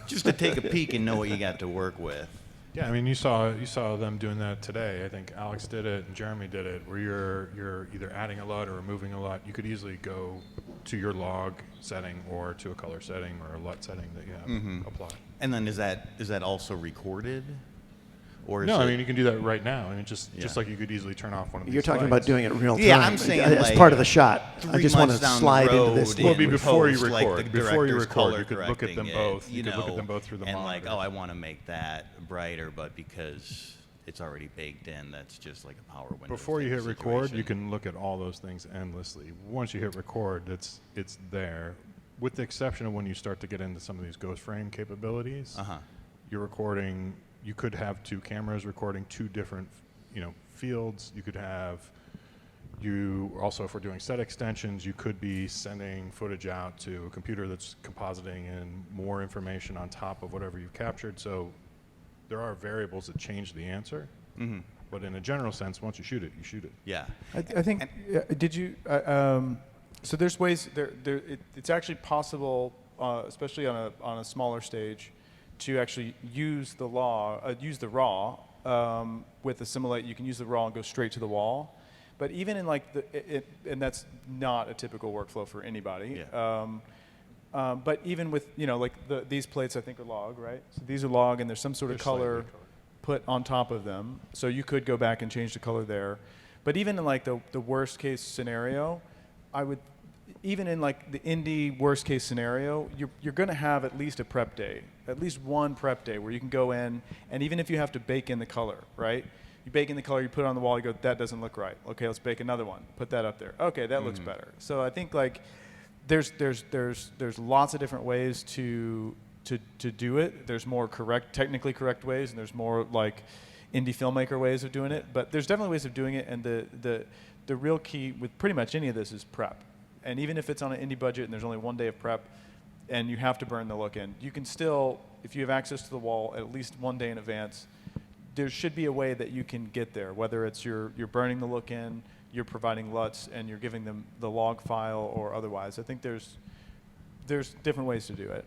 Just to take a peek and know what you got to work with. Yeah, I mean, you saw them doing that today. I think Alex did it and Jeremy did it, where you're either adding a LUT or removing a LUT. You could easily go to your log setting or to a color setting or a LUT setting that you have applied. And then is that also recorded? Or is No, it, I mean, you can do that right now. I mean, just like you could easily turn off one of these You're talking lights. about doing it real time. Yeah, I'm saying as like part of the shot. I 3 just want to months down the slide into road this. Well, it'd be in before you post, like record. the Before you director's record, color you could look at them correcting both. it, You could look at them both through the and monitor. like, oh, I want to make that brighter, but because it's already baked in, that's just like a power window. Before you type hit of record, you situation. can look at all those things endlessly. Once you hit record, it's there, with the exception of when you start to get into some of these ghost frame capabilities. You're recording. You could have 2 cameras recording 2 different, fields. You could have. You also, if we're doing set extensions, you could be sending footage out to a computer that's compositing in more information on top of whatever you've captured. So there are variables that change the answer. But in a general sense, once you shoot it, you shoot it. Yeah. I think, did you, so there's ways, it's actually possible, especially on a smaller stage, to actually use the raw with the simulate. You can use the raw and go straight to the wall. But even in like and that's not a typical workflow for anybody. Yeah. But even with, like these plates I think are log, right? So these are log and there's some sort of color put on top of them. So you could go back and change the color there. But even in like the worst case scenario, even in like the indie worst case scenario, you're going to have at least a prep day, at least one prep day where you can go in, and even if you have to bake in the color, right? You bake in the color, you put it on the wall, you go, that doesn't look right. Okay, let's bake another one. Put that up there. Okay, that looks better. So I think like there's lots of different ways to do it. There's more technically correct ways, and there's more like indie filmmaker ways of doing it. But there's definitely ways of doing it, and the real key with pretty much any of this is prep. And even if it's on an indie budget and there's only one day of prep, and you have to burn the look in, you can still, if you have access to the wall at least one day in advance, there should be a way that you can get there, whether it's you're burning the look in, you're providing LUTs, and you're giving them the log file or otherwise. I think there's different ways to do it.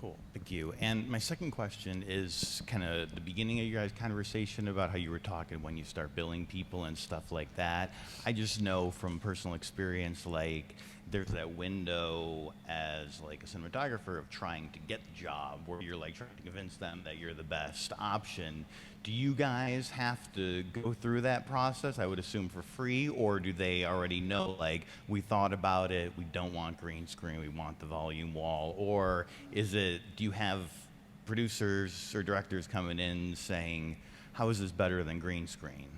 Cool, thank you. And my second question is kind of the beginning of your guys' conversation about how you were talking when you start billing people and stuff like that. I just know from personal experience, like there's that window as like a cinematographer of trying to get the job where you're like trying to convince them that you're the best option. Do you guys have to go through that process, I would assume for free, or do they already know, like, we thought about it, we don't want green screen, we want the volume wall? Or is it, do you have producers or directors coming in saying, how is this better than green screen?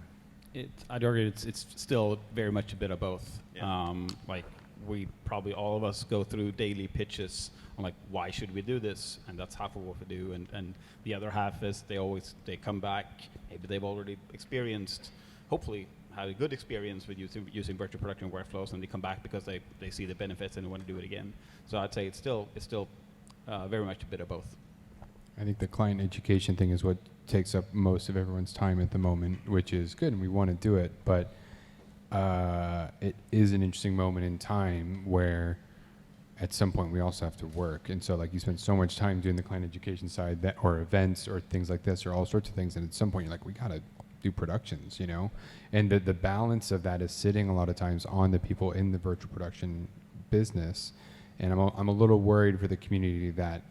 I'd argue it's still very much a bit of both. Yeah. Like we probably all of us go through daily pitches on like, why should we do this? And that's half of what we do. And the other half is they come back, maybe they've already experienced, hopefully had a good experience with using virtual production workflows, and they come back because they see the benefits and they want to do it again. So I'd say it's still very much a bit of both. I think the client education thing is what takes up most of everyone's time at the moment, which is good, and we want to do it, but it is an interesting moment in time where at some point we also have to work. And so like you spend so much time doing the client education side that, or events or things like this or all sorts of things, and at some point you're like, we got to do productions, you know? And the balance of that is sitting a lot of times on the people in the virtual production business. And I'm a little worried for the community that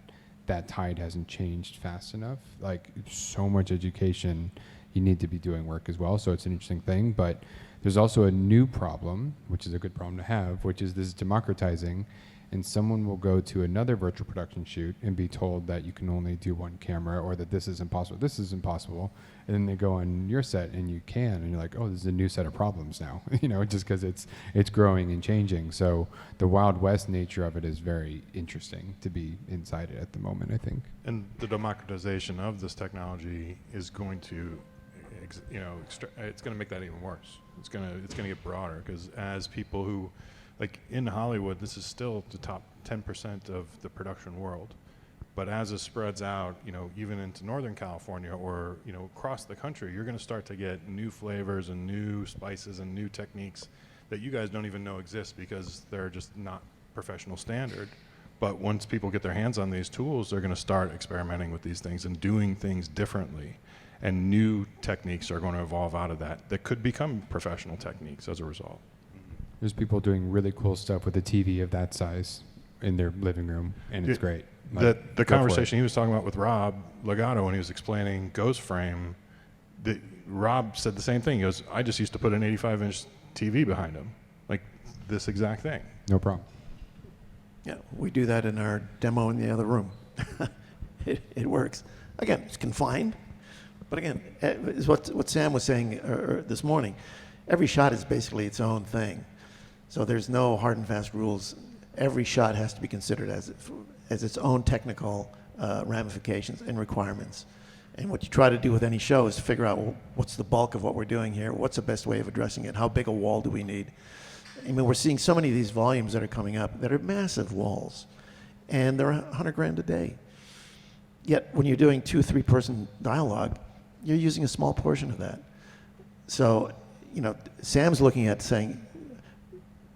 that tide hasn't changed fast enough. Like so much education, you need to be doing work as well. So it's an interesting thing, but there's also a new problem, which is a good problem to have, which is this democratizing, and someone will go to another virtual production shoot and be told that you can only do one camera, or that this is impossible, and then they go on your set and you can, and you're like, oh, this is a new set of problems now, you know, just because it's growing and changing. So the Wild West nature of it is very interesting to be inside it at the moment, I think. And the democratization of this technology is going to, it's going to make that even worse. It's going to get broader, because as people who, like in Hollywood, this is still the top 10% of the production world. But as it spreads out, even into Northern California or, across the country, you're going to start to get new flavors and new spices and new techniques that you guys don't even know exist because they're just not professional standard. But once people get their hands on these tools, they're going to start experimenting with these things and doing things differently. And new techniques are going to evolve out of that could become professional techniques as a result. There's people doing really cool stuff with a TV of that size in their living room, and it's great. Like, the conversation he was talking about with Rob Legato when he was explaining Ghost Frame, Rob said the same thing. He goes, I just used to put an 85-inch TV behind him, like this exact thing. No problem. Yeah, we do that in our demo in the other room. It works. Again, it's confined, but again, is what Sam was saying this morning. Every shot is basically its own thing. So there's no hard and fast rules. Every shot has to be considered as its own technical ramifications and requirements. And what you try to do with any show is figure out, well, what's the bulk of what we're doing here? What's the best way of addressing it? How big a wall do we need? I mean, we're seeing so many of these volumes that are coming up that are massive walls, and they're $100,000 a day. Yet when you're doing 2-3 person dialogue, you're using a small portion of that. So, Sam's looking at saying,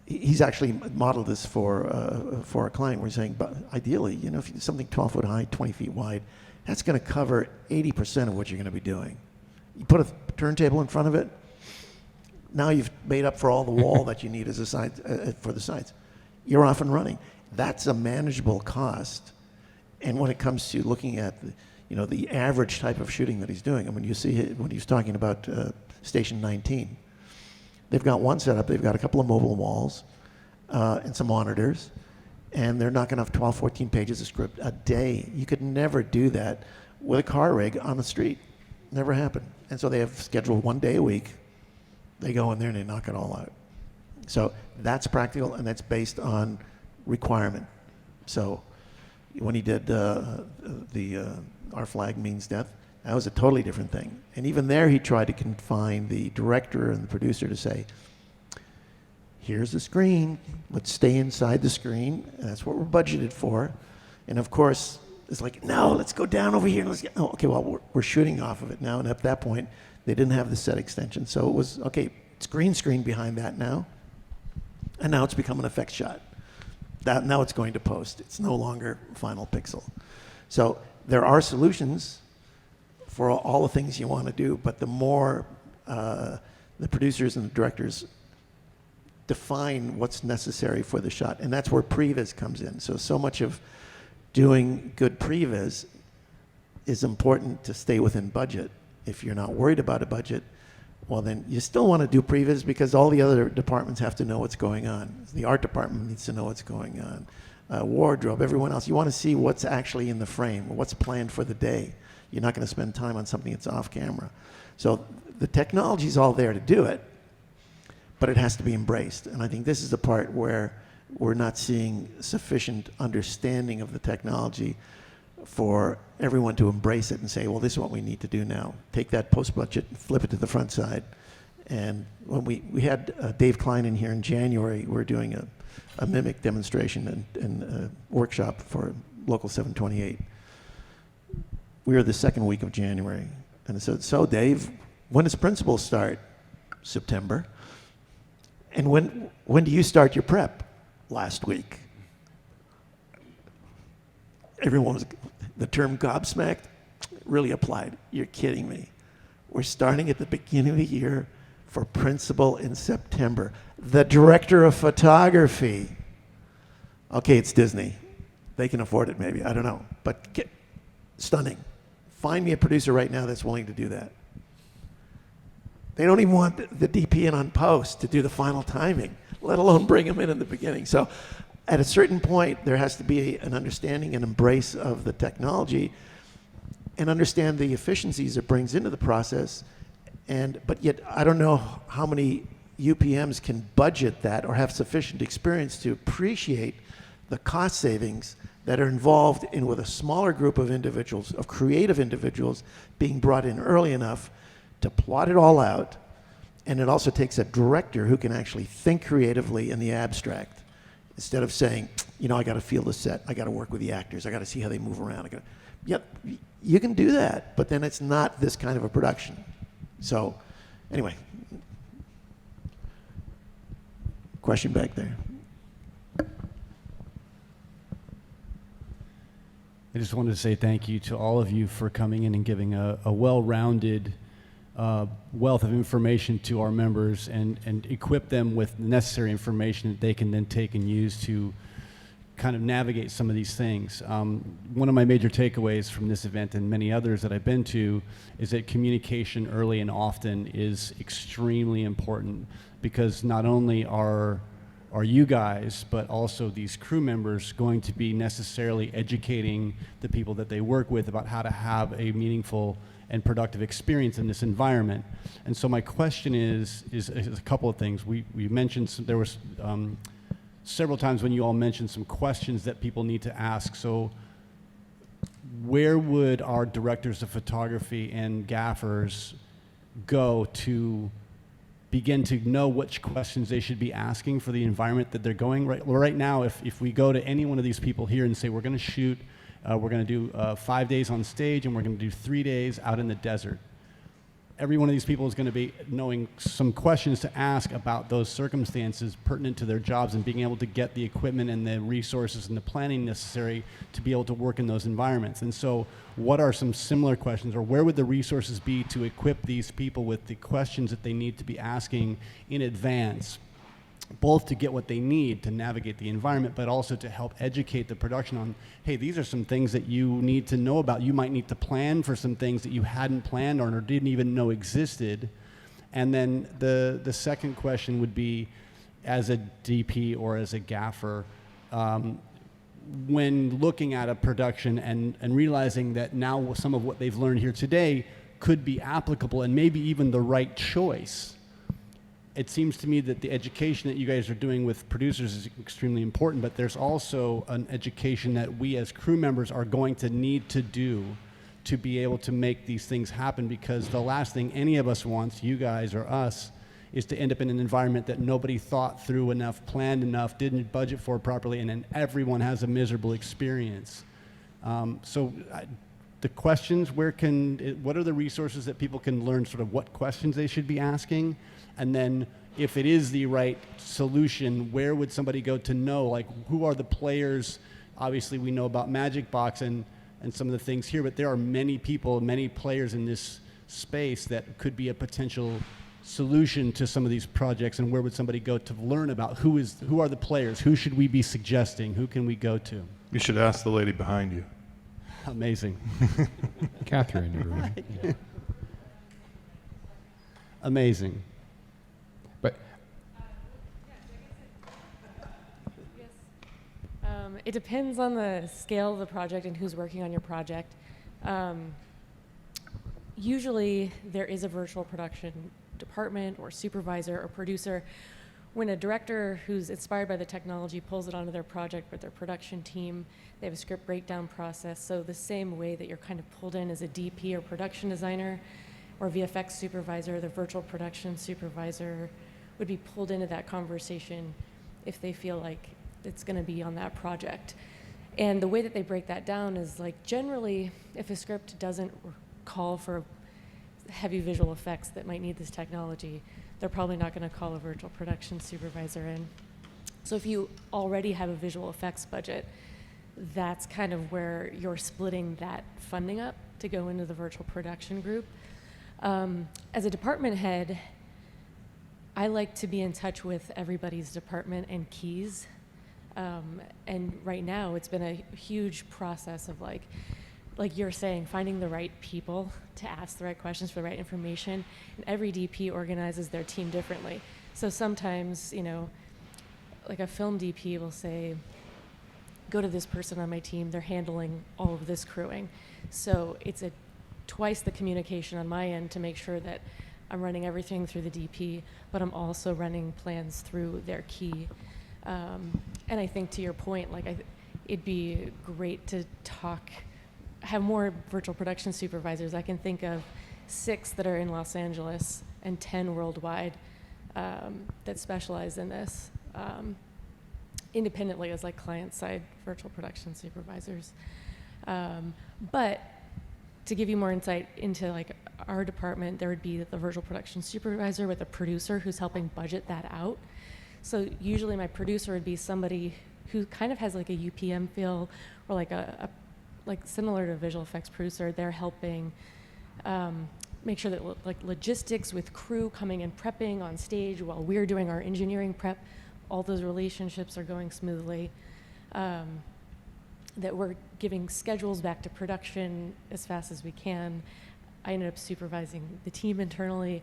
he's actually modeled this for a client. We're saying, but ideally, if you do something 12 foot high, 20 feet wide, that's going to cover 80% of what you're going to be doing. You put a turntable in front of it, now you've made up for all the wall that you need as a side for the sides. You're off and running. That's a manageable cost. And when it comes to looking at the average type of shooting that he's doing, I mean, you see when he's talking about Station 19. They've got one setup. They've got a couple of mobile walls and some monitors, and they're knocking off 12, 14 pages of script a day. You could never do that with a car rig on the street. Never happened. And so they have scheduled 1 day a week. They go in there and they knock it all out. So that's practical, and that's based on requirement. So when he did Our Flag Means Death, that was a totally different thing. And even there, he tried to confine the director and the producer to say, here's the screen, let's stay inside the screen, and that's what we're budgeted for. And of course, it's like, no, let's go down over here. Let's get, oh, okay, well, we're shooting off of it now. And at that point, they didn't have the set extension. So it was, okay, it's green screen behind that now. And now it's become an effect shot. Now it's going to post. It's no longer final pixel. So there are solutions for all the things you want to do, but the more the producers and the directors define what's necessary for the shot, and that's where previs comes in. So much of doing good previs is important to stay within budget. If you're not worried about a budget, well, then you still want to do previs because all the other departments have to know what's going on. The art department needs to know what's going on. Wardrobe, everyone else. You want to see what's actually in the frame, what's planned for the day. You're not going to spend time on something that's off camera. So the technology's all there to do it, but it has to be embraced. And I think this is the part where we're not seeing sufficient understanding of the technology for everyone to embrace it and say, well, this is what we need to do now. Take that post budget, flip it to the front side. And when we had Dave Klein in here in January, we were doing a mimic demonstration and a workshop for Local 728. We were the second week of January. And I said, so Dave, when does principals start? September. And when do you start your prep? Last week. Everyone was, the term gobsmacked really applied. You're kidding me. We're starting at the beginning of the year for principal in September. The director of photography. Okay, it's Disney. They can afford it maybe, I don't know. But stunning. Find me a producer right now that's willing to do that. They don't even want the DP in on post to do the final timing, let alone bring them in the beginning. So at a certain point, there has to be an understanding and embrace of the technology and understand the efficiencies it brings into the process. But yet, I don't know how many UPMs can budget that or have sufficient experience to appreciate the cost savings that are involved in with a smaller group of individuals, of creative individuals, being brought in early enough to plot it all out. And it also takes a director who can actually think creatively in the abstract instead of saying, you know, I got to feel the set, I got to work with the actors, I got to see how they move around. Yep, you can do that, but then it's not this kind of a production. So anyway, question back there. I just wanted to say thank you to all of you for coming in and giving a well-rounded wealth of information to our members and equip them with the necessary information that they can then take and use to kind of navigate some of these things. One of my major takeaways from this event and many others that I've been to is that communication early and often is extremely important, because not only are you guys, but also these crew members going to be necessarily educating the people that they work with about how to have a meaningful and productive experience in this environment. And so my question is a couple of things. We mentioned there was several times when you all mentioned some questions that people need to ask. So where would our directors of photography and gaffers go to begin to know which questions they should be asking for the environment that they're going? Right now, if we go to any one of these people here and say, we're going to shoot, we're going to do 5 days on stage, and we're going to do 3 days out in the desert. Every one of these people is going to be knowing some questions to ask about those circumstances pertinent to their jobs and being able to get the equipment and the resources and the planning necessary to be able to work in those environments. And so what are some similar questions, or where would the resources be to equip these people with the questions that they need to be asking in advance, both to get what they need to navigate the environment, but also to help educate the production on, hey, these are some things that you need to know about. You might need to plan for some things that you hadn't planned or didn't even know existed. And then the second question would be, as a DP or as a gaffer, when looking at a production and realizing that now some of what they've learned here today could be applicable and maybe even the right choice. It seems to me that the education that you guys are doing with producers is extremely important, but there's also an education that we as crew members are going to need to do to be able to make these things happen, because the last thing any of us wants, you guys or us, is to end up in an environment that nobody thought through enough, planned enough, didn't budget for properly, and then everyone has a miserable experience. The questions, what are the resources that people can learn sort of what questions they should be asking? And then if it is the right solution, where would somebody go to know, like, who are the players? Obviously, we know about Magic Box and some of the things here, but there are many people, many players in this space that could be a potential solution to some of these projects. And where would somebody go to learn about who are the players? Who should we be suggesting? Who can we go to? You should ask the lady behind you. Amazing. Catherine, everyone. Yeah. Amazing. But it depends on the scale of the project and who's working on your project. Usually there is a virtual production department or supervisor or producer. When a director who's inspired by the technology pulls it onto their project with their production team, they have a script breakdown process. So the same way that you're kind of pulled in as a DP or production designer or VFX supervisor, the virtual production supervisor would be pulled into that conversation if they feel like it's going to be on that project. And the way that they break that down is, like, generally, if a script doesn't call for heavy visual effects that might need this technology, they're probably not going to call a virtual production supervisor in. So if you already have a visual effects budget, that's kind of where you're splitting that funding up to go into the virtual production group. As a department head, I like to be in touch with everybody's department and keys. And right now, it's been a huge process of, like you're saying, finding the right people to ask the right questions for the right information. And every DP organizes their team differently. So sometimes, like a film DP will say, go to this person on my team, they're handling all of this crewing. So it's twice the communication on my end to make sure that I'm running everything through the DP, but I'm also running plans through their key. And I think, to your point, it'd be great to have more virtual production supervisors. I can think of 6 that are in Los Angeles and 10 worldwide that specialize in this independently as client-side virtual production supervisors. But to give you more insight into our department, there would be the virtual production supervisor with a producer who's helping budget that out. So usually my producer would be somebody who kind of has a UPM feel, or similar to a visual effects producer. They're helping make sure that logistics with crew coming and prepping on stage while we're doing our engineering prep, all those relationships are going smoothly. That we're giving schedules back to production as fast as we can. I ended up supervising the team internally.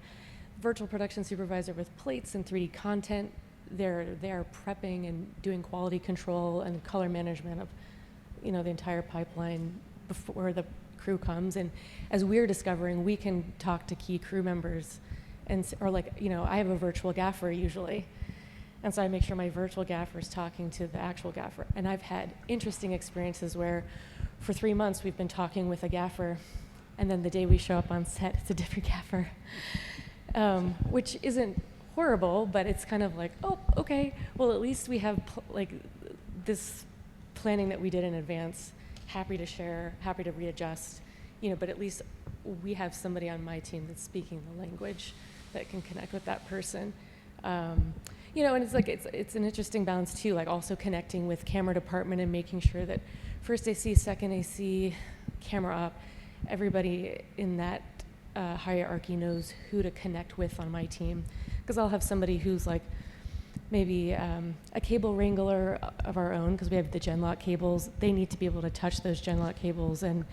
Virtual production supervisor with plates and 3D content. They're prepping and doing quality control and color management of the entire pipeline before the crew comes. And as we're discovering, we can talk to key crew members, I have a virtual gaffer usually. And so I make sure my virtual gaffer is talking to the actual gaffer. And I've had interesting experiences where for 3 months we've been talking with a gaffer, and then the day we show up on set, it's a different gaffer, which isn't horrible, but it's kind of oh, okay, well, at least we have this planning that we did in advance. Happy to share, happy to readjust, but at least we have somebody on my team that's speaking the language that can connect with that person. And it's an interesting balance too, also connecting with camera department and making sure that first AC, second AC, camera up, everybody in that hierarchy knows who to connect with on my team. Because I'll have somebody who's maybe a cable wrangler of our own, because we have the Genlock cables. They need to be able to touch those Genlock cables and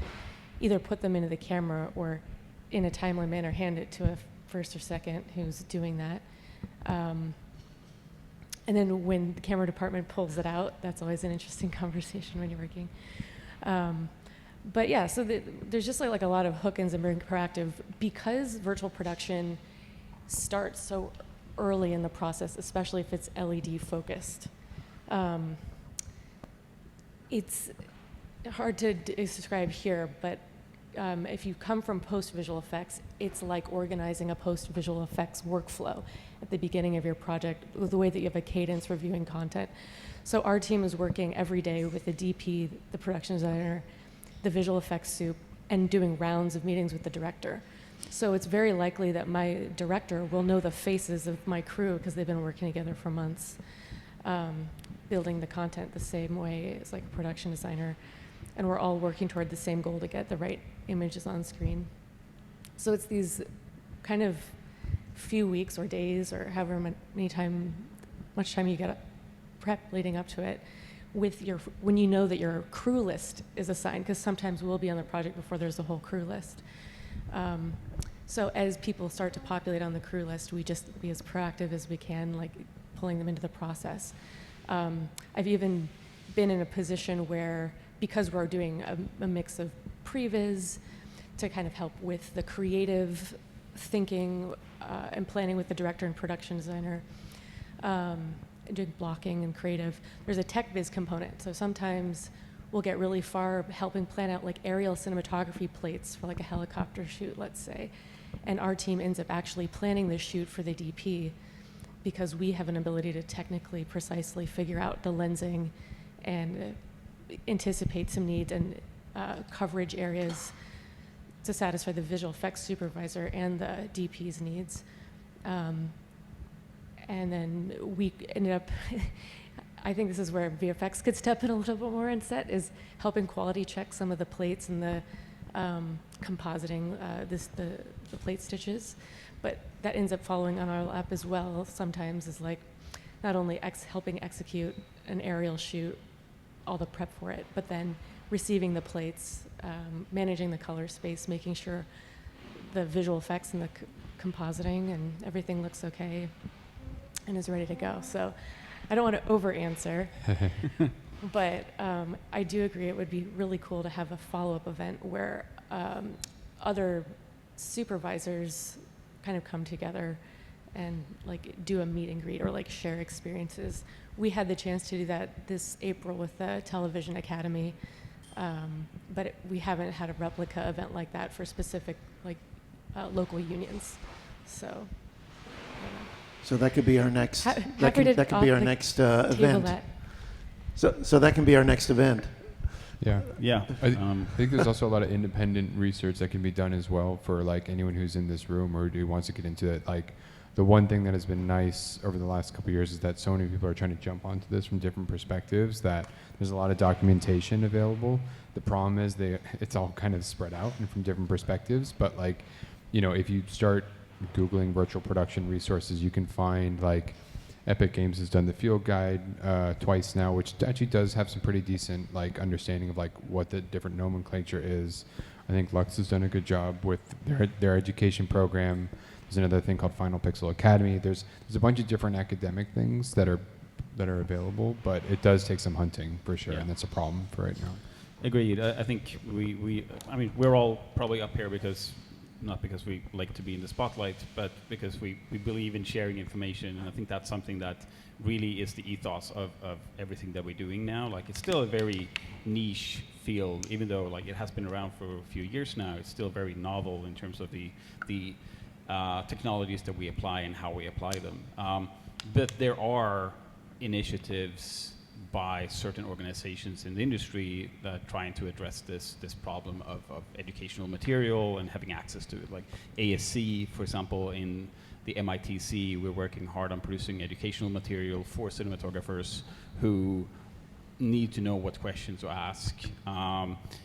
either put them into the camera or in a timely manner hand it to a first or second who's doing that. And then when the camera department pulls it out, that's always an interesting conversation when you're working. But yeah, so there's just like a lot of hook-ins and being proactive because virtual production starts so early in the process, especially if it's LED focused. It's hard to describe here, but if you come from post-visual effects, it's like organizing a post-visual effects workflow at the beginning of your project, with the way that you have a cadence reviewing content. So our team is working every day with the DP, the production designer, the visual effects soup, and doing rounds of meetings with the director. So it's very likely that my director will know the faces of my crew because they've been working together for months, building the content the same way as like a production designer. And we're all working toward the same goal to get the right images on screen. So it's these kind of few weeks or days or however much time you get prep leading up to it with when you know that your crew list is assigned, because sometimes we'll be on the project before there's a whole crew list. So as people start to populate on the crew list, we just be as proactive as we can, like pulling them into the process. I've even been in a position where, because we're doing a mix of previs to kind of help with the creative thinking and planning with the director and production designer, doing blocking and creative, there's a tech viz component. So sometimes we'll get really far helping plan out like aerial cinematography plates for like a helicopter shoot, let's say. And our team ends up actually planning the shoot for the DP because we have an ability to technically precisely figure out the lensing and anticipate some needs and coverage areas to satisfy the visual effects supervisor and the DP's needs. And then we ended up, I think this is where VFX could step in a little bit more in set, is helping quality check some of the plates and the compositing the plate stitches. But that ends up following on our lap as well sometimes, is like not only helping execute an aerial shoot, all the prep for it, but then receiving the plates, managing the color space, making sure the visual effects and the compositing and everything looks okay and is ready to go. So I don't want to over answer, but I do agree it would be really cool to have a follow-up event where other supervisors kind of come together and like do a meet and greet or like share experiences. We had the chance to do that this April with the Television Academy, but we haven't had a replica event like that for specific like local unions. So. So that could be our next. Happy That could be our next event. That. So that can be our next event. Yeah. Yeah. I think there's also a lot of independent research that can be done as well for like anyone who's in this room or who wants to get into it. Like the one thing that has been nice over the last couple of years is that so many people are trying to jump onto this from different perspectives that there's a lot of documentation available. The problem is it's all kind of spread out and from different perspectives. But like, you know, if you start Googling virtual production resources, you can find like Epic Games has done the field guide twice now, which actually does have some pretty decent like understanding of like what the different nomenclature is. I think Lux has done a good job with their education program. There's another thing called Final Pixel Academy. There's a bunch of different academic things that are available, but it does take some hunting for sure, and that's a problem for right now. Agreed. I think I mean, we're all probably up here not because we like to be in the spotlight, but because we believe in sharing information. And I think that's something that really is the ethos of everything that we're doing now. Like, it's still a very niche field, even though like it has been around for a few years now. It's still very novel in terms of the technologies that we apply and how we apply them. But there are initiatives by certain organizations in the industry that trying to address this problem of educational material and having access to it. Like ASC, for example, in the MITC, we're working hard on producing educational material for cinematographers who need to know what questions to ask.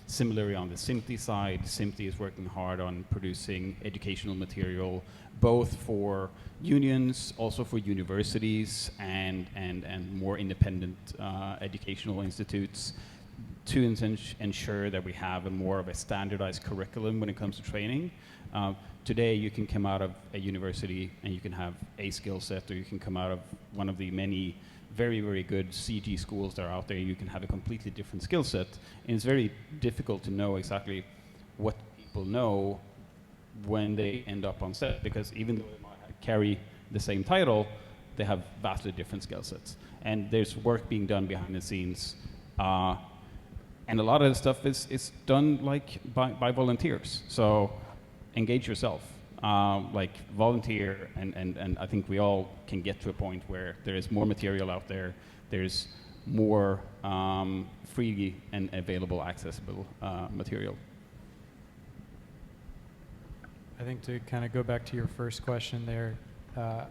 Similarly, on the SIMTI side, SIMTI is working hard on producing educational material both for unions, also for universities and more independent educational institutes to ensure that we have more of a standardized curriculum when it comes to training. Today, you can come out of a university and you can have a skill set, or you can come out of one of the many very, very good CG schools that are out there. You can have a completely different skill set, and it's very difficult to know exactly what people know when they end up on set, because even though they might carry the same title, they have vastly different skill sets. And there's work being done behind the scenes. And a lot of the stuff is done like by volunteers. So engage yourself, like volunteer, and I think we all can get to a point where there is more material out there. There's more freely and available, accessible material. I think to kind of go back to your first question there,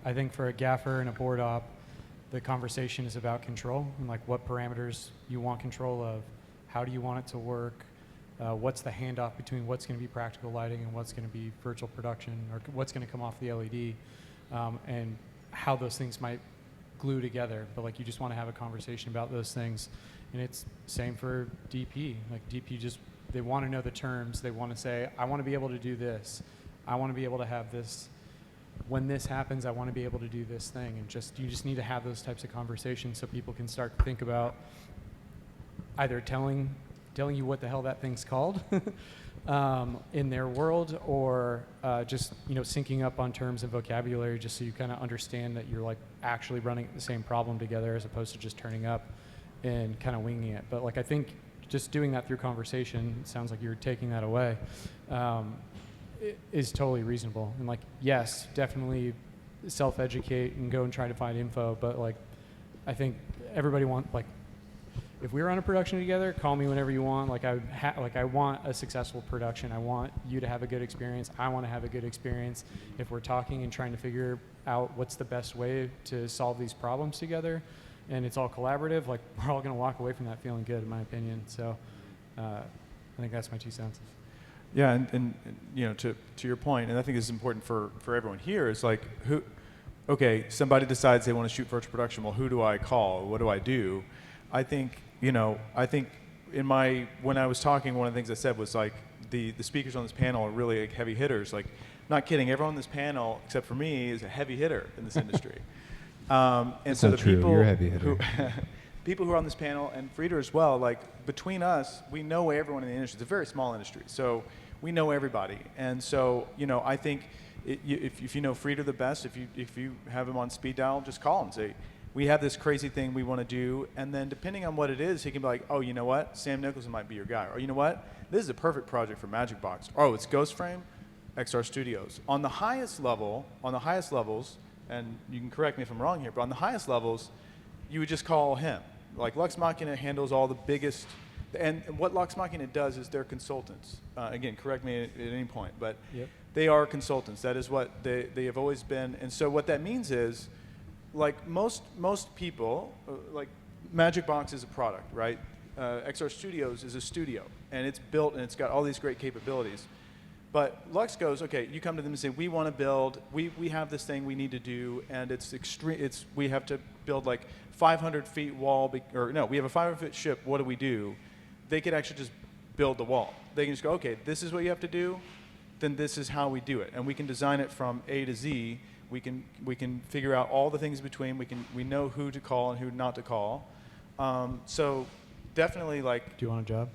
I think for a gaffer and a board op, the conversation is about control and like what parameters you want control of, how do you want it to work, what's the handoff between what's going to be practical lighting and what's going to be virtual production, or what's going to come off the LED, and how those things might glue together. But like you just want to have a conversation about those things, and it's same for DP. Like DP just, they want to know the terms. They want to say, I want to be able to do this. I want to be able to have this. When this happens, I want to be able to do this thing. And you just need to have those types of conversations so people can start to think about either telling you what the hell that thing's called in their world, or just syncing up on terms and vocabulary, just so you kind of understand that you're like actually running the same problem together, as opposed to just turning up and kind of winging it. But like I think just doing that through conversation, it sounds like you're taking that away, is totally reasonable. And like, yes, definitely self-educate and go and try to find info, but like I think everybody wants, like, if we're on a production together, call me whenever you want. Like I want a successful production. I want you to have a good experience. I want to have a good experience. If we're talking and trying to figure out what's the best way to solve these problems together, and it's all collaborative, like we're all going to walk away from that feeling good, in my opinion. So I think that's my 2 cents. Yeah, and to your point, and I think this is important for everyone here, is like okay, somebody decides they want to shoot virtual production. Well, who do I call? What do I do? I think when I was talking, one of the things I said was like the speakers on this panel are really like heavy hitters. Like, not kidding, everyone on this panel except for me is a heavy hitter in this industry. And That's so not the true. people You're a heavy hitter. people who are on this panel, and Frieder as well, like between us, we know everyone in the industry. It's a very small industry, so we know everybody. And so I think if you know Frieder the best, if you have him on speed dial, just call him and say, we have this crazy thing we want to do, and then depending on what it is, he can be like, oh, you know what, Sam Nicholson might be your guy, or you know what, this is a perfect project for Magic Box. Oh, it's Ghost Frame, XR Studios. On the highest levels, and you can correct me if I'm wrong here, but on the highest levels, you would just call him. Like Lux Machina handles all the biggest, and what Lux Machina does is they're consultants. Again, correct me at any point, but Yep. They are consultants. That is what they have always been, and so what that means is, like most people, like Magic Box is a product, right? XR Studios is a studio, and it's built and it's got all these great capabilities. But Lux goes, okay, you come to them and say, we want to build, we have this thing we need to do, and it's extreme. We have to build like 500 feet wall, we have a 500 foot ship. What do we do? They could actually just build the wall. They can just go, okay, this is what you have to do. Then this is how we do it, and we can design it from A to Z. We can figure out all the things between. We know who to call and who not to call. So definitely, like. Do you want a job?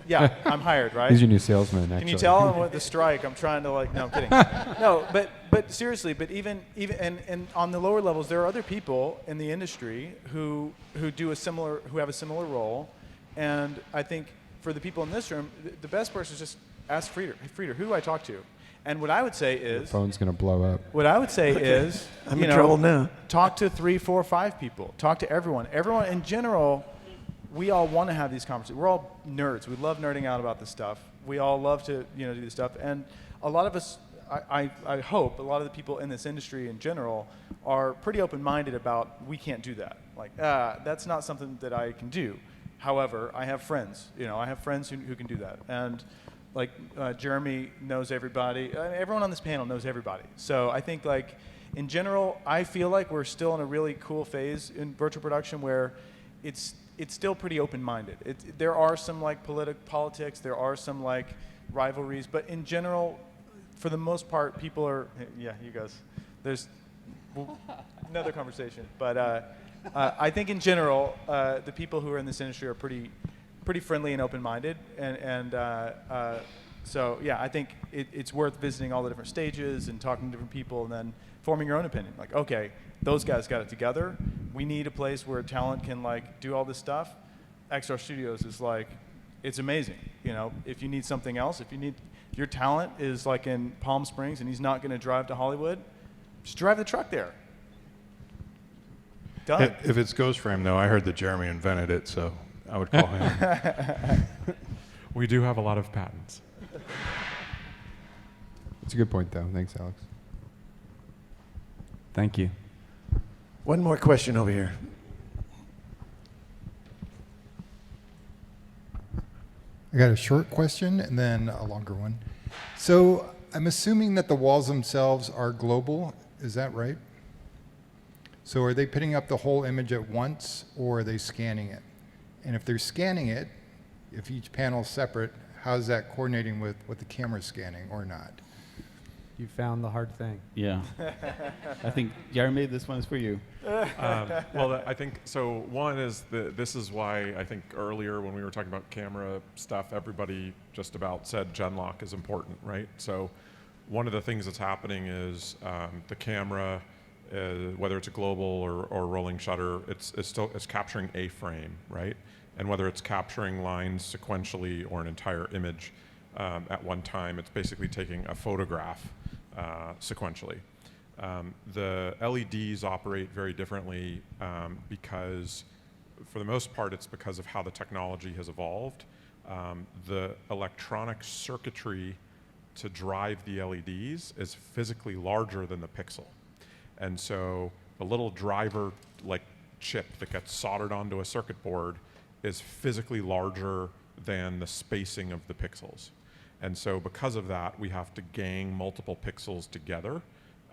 Yeah, I'm hired, right? He's your new salesman, actually. Can you tell him with the strike? I'm trying to like. No, I'm kidding. No, but seriously, but even and on the lower levels, there are other people in the industry who have a similar role, and I think for the people in this room, the best person is just ask Frieder. Hey, Frieder, who do I talk to? And what I would say is, Your phone's gonna blow up. What I would say is, I'm in trouble now. Talk to 3, 4, 5 people. Talk to everyone. Everyone in general, we all want to have these conversations. We're all nerds. We love nerding out about this stuff. We all love to do this stuff. And a lot of us, I hope, a lot of the people in this industry in general are pretty open-minded about we can't do that. Like, that's not something that I can do. However, I have friends. I have friends who can do that. And like Jeremy knows everybody. Everyone on this panel knows everybody. So I think like in general, I feel like we're still in a really cool phase in virtual production where it's still pretty open-minded. There are some like politics. There are some like rivalries. But in general, for the most part, people are. Yeah, you guys. There's another conversation. But I think in general, the people who are in this industry are pretty friendly and open-minded, and so yeah, I think it's worth visiting all the different stages and talking to different people, and then forming your own opinion. Like, okay, those guys got it together. We need a place where talent can like do all this stuff. XR Studios is like, it's amazing. You know, if you need something else, if your talent is like in Palm Springs and he's not going to drive to Hollywood, just drive the truck there. Done. If it's ghost frame, though, I heard that Jeremy invented it, so I would call him. We do have a lot of patents. It's a good point, though. Thanks, Alex. Thank you. One more question over here. I got a short question and then a longer one. So I'm assuming that the walls themselves are global. Is that right? So are they putting up the whole image at once, or are they scanning it? And if they're scanning it, if each panel is separate, how's that coordinating with what the camera's scanning or not? You found the hard thing. Yeah. I think, Jeremy, this one is for you. Well, I think, so one is, this is why I think earlier when we were talking about camera stuff, everybody just about said Genlock is important, right? So one of the things that's happening is the camera, whether it's a global or rolling shutter, it's capturing a frame, right? And whether it's capturing lines sequentially or an entire image at one time, it's basically taking a photograph sequentially. The LEDs operate very differently because, for the most part, it's because of how the technology has evolved. The electronic circuitry to drive the LEDs is physically larger than the pixel. And so the little driver like chip that gets soldered onto a circuit board is physically larger than the spacing of the pixels. And so because of that, we have to gang multiple pixels together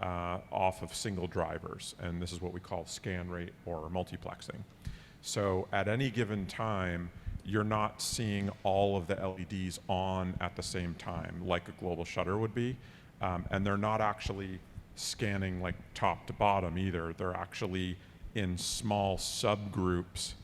off of single drivers. And this is what we call scan rate or multiplexing. So at any given time, you're not seeing all of the LEDs on at the same time like a global shutter would be. And they're not actually scanning like top to bottom either. They're actually in small subgroups.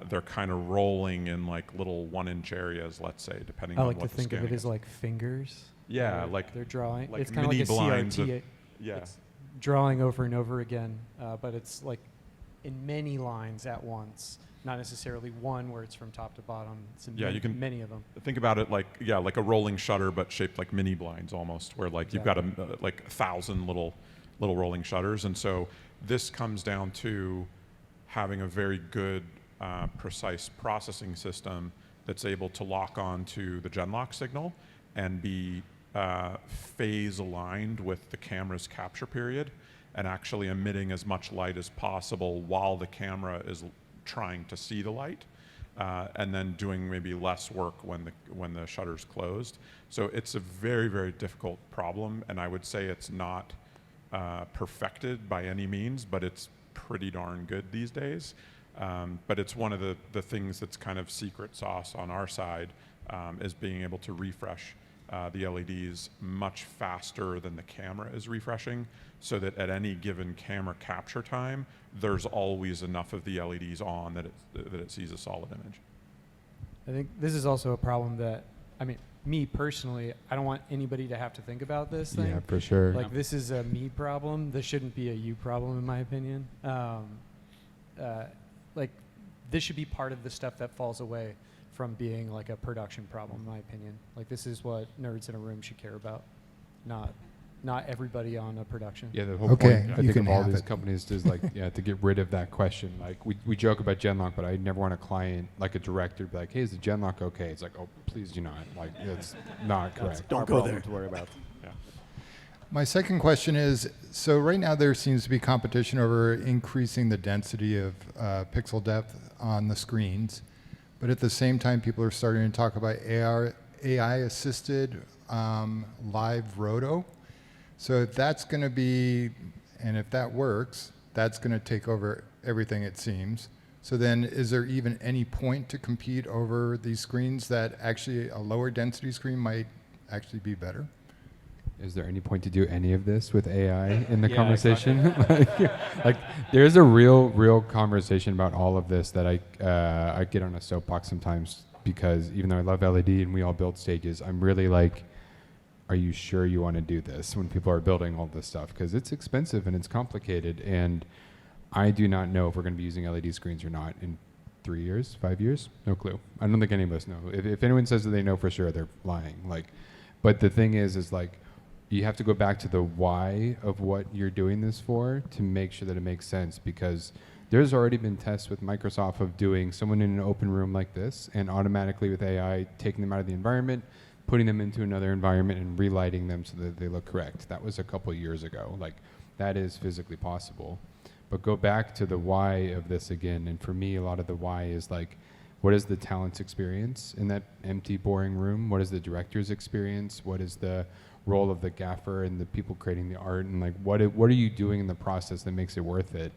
They're kind of rolling in like little 1-inch areas, let's say, depending on what the I like to think of scanning it as is. like fingers. Yeah, like they're drawing. like It's kind of like mini a blinds CRT. of- yeah. It's drawing over and over again, but it's like in many lines at once. Not necessarily one where it's from top to bottom. It's in You can many of them. think about it like like a rolling shutter, but shaped like mini blinds almost, where like you've got like 1,000 little rolling shutters. And so this comes down to having a very good precise processing system that's able to lock on to the Genlock signal and be phase aligned with the camera's capture period and actually emitting as much light as possible while the camera is trying to see the light, and then doing maybe less work when the shutter's closed. So it's a very, very difficult problem, and I would say it's not perfected by any means, but it's pretty darn good these days. But it's one of the things that's kind of secret sauce on our side, is being able to refresh the LEDs much faster than the camera is refreshing, so that at any given camera capture time, there's always enough of the LEDs on that it sees a solid image. I think this is also a problem that, I mean, me personally, I don't want anybody to have to think about this thing. Yeah, for sure. Like, this is a me problem. This shouldn't be a you problem, in my opinion. Like, this should be part of the stuff that falls away from being like a production problem, in my opinion. Like, this is what nerds in a room should care about, not everybody on a production. Yeah, the whole Okay, point, I you think, can of all have these it. companies is like, to get rid of that question. Like, we joke about Genlock, but I never want a client, like a director, be like, hey, is the Genlock okay? It's like, oh, please do not. Like, it's not correct. Don't go there. To worry about. My second question is, so right now there seems to be competition over increasing the density of pixel depth on the screens, but at the same time people are starting to talk about AI-assisted live roto. So if that's going to be, and if that works, that's going to take over everything, it seems. So then is there even any point to compete over these screens that actually a lower density screen might actually be better? is there any point to do any of this with AI in the Yeah, conversation? like, there's a real conversation about all of this that I get on a soapbox sometimes, because even though I love LED and we all build stages, I'm really like, are you sure you want to do this when people are building all this stuff? Because it's expensive and it's complicated, and I do not know if we're going to be using LED screens or not in 3 years, 5 years, no clue. I don't think any of us know. If anyone says that they know for sure, they're lying. Like, but the thing is like, you have to go back to the why of what you're doing this for to make sure that it makes sense, because there's already been tests with Microsoft of doing someone in an open room like this and automatically with AI taking them out of the environment, putting them into another environment and relighting them so that they look correct. That was a couple years ago. Like, that is physically possible. But go back to the why of this again. And for me, a lot of the why is like, what is the talent's experience in that empty, boring room? What is the director's experience? What is the role of the gaffer and the people creating the art? And like, what are you doing in the process that makes it worth it?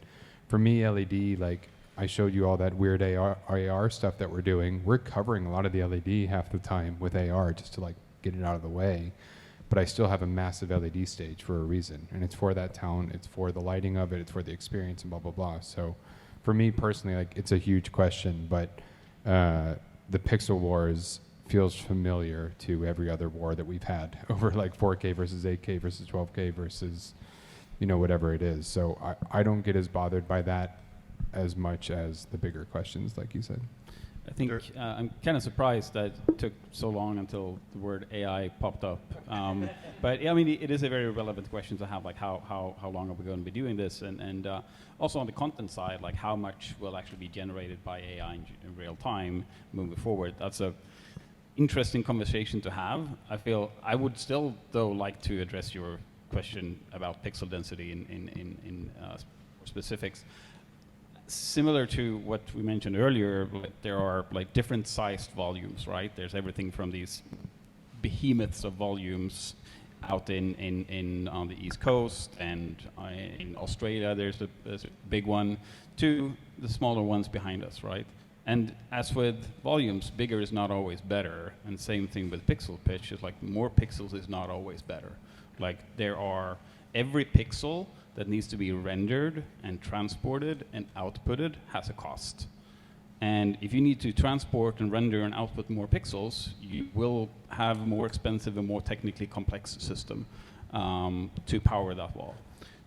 For me, LED, like I showed you all that weird AR stuff that we're doing. We're covering a lot of the LED half the time with AR just to like get it out of the way. But I still have a massive LED stage for a reason. And it's for that talent, it's for the lighting of it, it's for the experience and blah, blah, blah. So for me personally, like, it's a huge question, but the Pixel Wars feels familiar to every other war that we've had over like 4K versus 8K versus 12K versus, you know, whatever it is. So I don't get as bothered by that as much as the bigger questions, like you said. I think I'm kind of surprised that it took so long until the word AI popped up. But yeah, I mean, it is a very relevant question to have, like how long are we going to be doing this? And also on the content side, like how much will actually be generated by AI in real time moving forward? That's a interesting conversation to have. I feel I would still, though, like to address your question about pixel density in specifics. Similar to what we mentioned earlier, there are like different sized volumes, right? There's everything from these behemoths of volumes out in on the East Coast, and in Australia there's a big one, to the smaller ones behind us, right? And as with volumes, bigger is not always better, and same thing with pixel pitch, is like more pixels is not always better. Like, there are every pixel that needs to be rendered and transported and outputted has a cost. And if you need to transport and render and output more pixels, you will have a more expensive and more technically complex system to power that wall.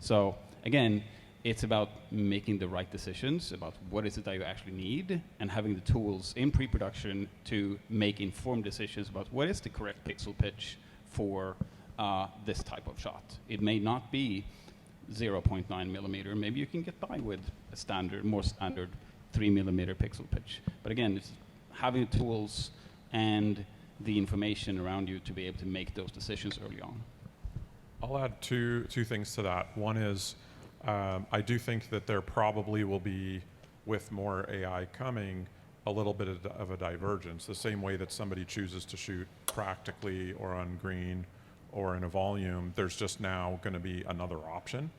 So again, it's about making the right decisions about what is it that you actually need, and having the tools in pre-production to make informed decisions about what is the correct pixel pitch for this type of shot. It may not be 0.9 millimeter. Maybe you can get by with a standard, more standard 3 millimeter pixel pitch. But again, it's having the tools and the information around you to be able to make those decisions early on. I'll add two things to that. One is, I do think that there probably will be, with more AI coming, a little bit of a divergence. The same way that somebody chooses to shoot practically or on green or in a volume, there's just now going to be another option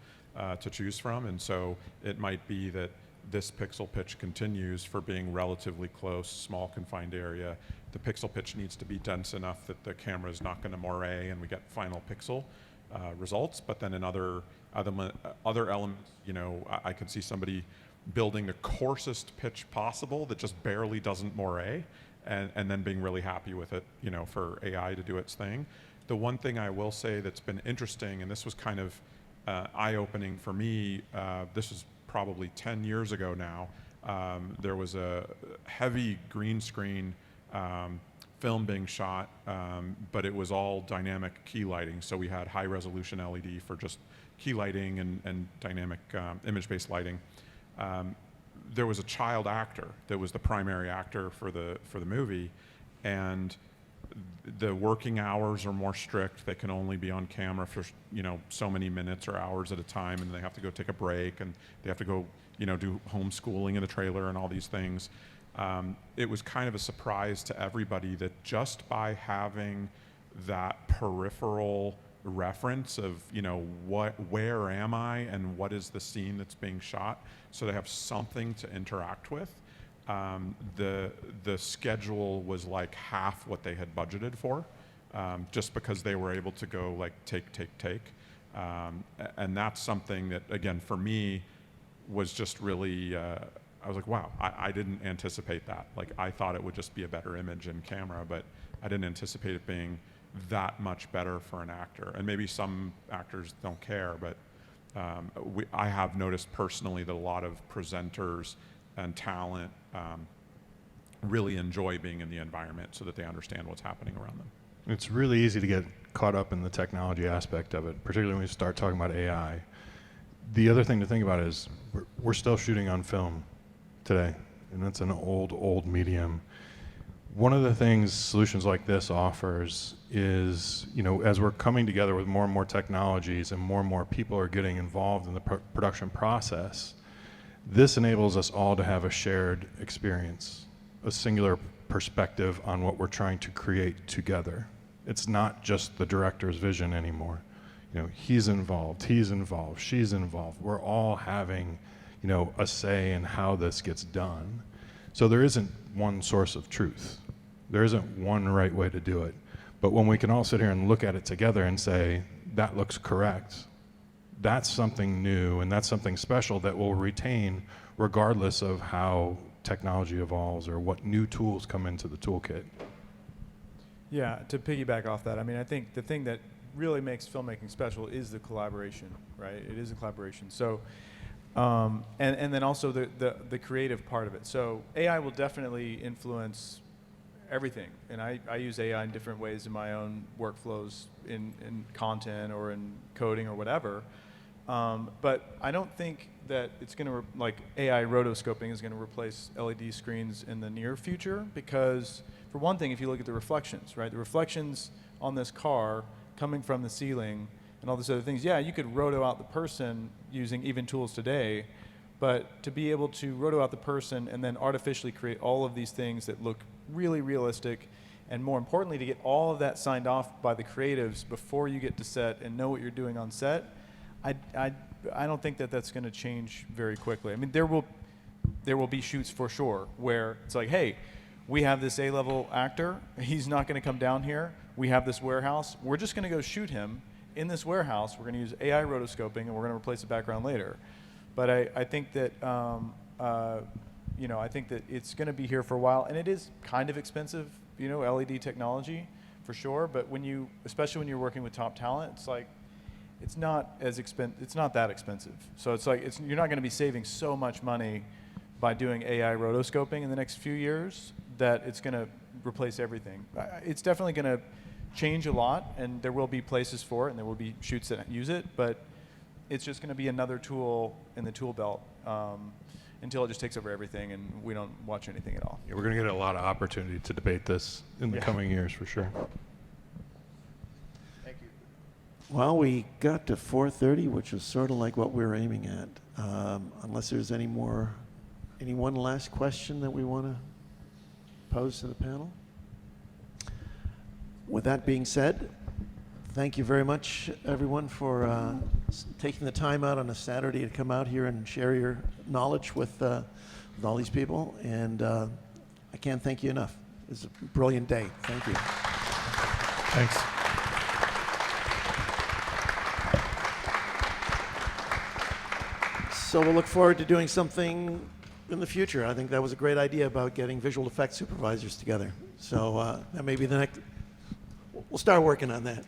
to choose from. And so it might be that this pixel pitch continues for being relatively close, small confined area. The pixel pitch needs to be dense enough that the camera is not going to moire and we get final pixel results. But then in other elements, you know, I could see somebody building the coarsest pitch possible that just barely doesn't moire, and then being really happy with it, you know, for AI to do its thing. The one thing I will say that's been interesting, and this was kind of eye-opening for me, this is probably 10 years ago now, there was a heavy green screen film being shot, but it was all dynamic key lighting. So we had high-resolution LED for just key lighting and dynamic image-based lighting. There was a child actor that was the primary actor for the movie, and the working hours are more strict. They can only be on camera for, you know, so many minutes or hours at a time, and they have to go take a break, and they have to go, you know, do homeschooling in the trailer and all these things. It was kind of a surprise to everybody that just by having that peripheral reference of, you know, where am I and what is the scene that's being shot, so they have something to interact with. The schedule was like half what they had budgeted for, just because they were able to go like take. And that's something that, again, for me, was just really, I was like, wow, I didn't anticipate that. Like, I thought it would just be a better image in camera, but I didn't anticipate it being that much better for an actor. And maybe some actors don't care, but I have noticed personally that a lot of presenters and talent really enjoy being in the environment so that they understand what's happening around them. It's really easy to get caught up in the technology aspect of it, particularly when we start talking about AI. The other thing to think about is we're still shooting on film today, and that's an old medium. One of the things solutions like this offers is, as we're coming together with more and more technologies and more people are getting involved in the production process, this enables us all to have a shared experience, a singular perspective on what we're trying to create together. It's not just the director's vision anymore. He's involved, she's involved. We're all having, a say in how this gets done. So there isn't one source of truth. There isn't one right way to do it. But when we can all sit here and look at it together and say, that looks correct, that's something new and that's something special that we'll retain regardless of how technology evolves or what new tools come into the toolkit. Yeah, to piggyback off that, I think the thing that really makes filmmaking special is the collaboration, right? It is a collaboration. So, and then also the creative part of it. So AI will definitely influence everything, and I use AI in different ways in my own workflows, in content or in coding or whatever. But I don't think that it's going to, like AI rotoscoping is going to replace LED screens in the near future, because for one thing, if you look at the reflections, right? The reflections on this car coming from the ceiling and all these other things, yeah, you could roto out the person using even tools today, but to be able to roto out the person and then artificially create all of these things that look really realistic, and more importantly, to get all of that signed off by the creatives before you get to set and know what you're doing on set, I don't think that that's going to change very quickly. There will be shoots for sure where it's like, hey, we have this A-level actor. He's not going to come down here. We have this warehouse. We're just going to go shoot him in this warehouse. We're going to use AI rotoscoping, and we're going to replace the background later. But I think that I think that it's going to be here for a while, and it is kind of expensive, LED technology for sure. But especially when you're working with top talent, it's like it's not that expensive. So it's like you're not going to be saving so much money by doing AI rotoscoping in the next few years that it's going to replace everything. It's definitely going to change a lot, and there will be places for it, and there will be shoots that use it, but it's just going to be another tool in the tool belt until it just takes over everything and we don't watch anything at all. Yeah, we're going to get a lot of opportunity to debate this in the coming years for sure. Thank you. Well, we got to 4:30, which was sort of like what we were aiming at. Unless there's any one last question that we want to pose to the panel? With that being said, thank you very much, everyone, for taking the time out on a Saturday to come out here and share your knowledge with all these people. And I can't thank you enough. It's a brilliant day. Thank you. Thanks. So we'll look forward to doing something in the future. I think that was a great idea about getting visual effects supervisors together. So that may be the next. We'll start working on that.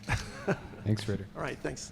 Thanks, Ritter. All right, thanks.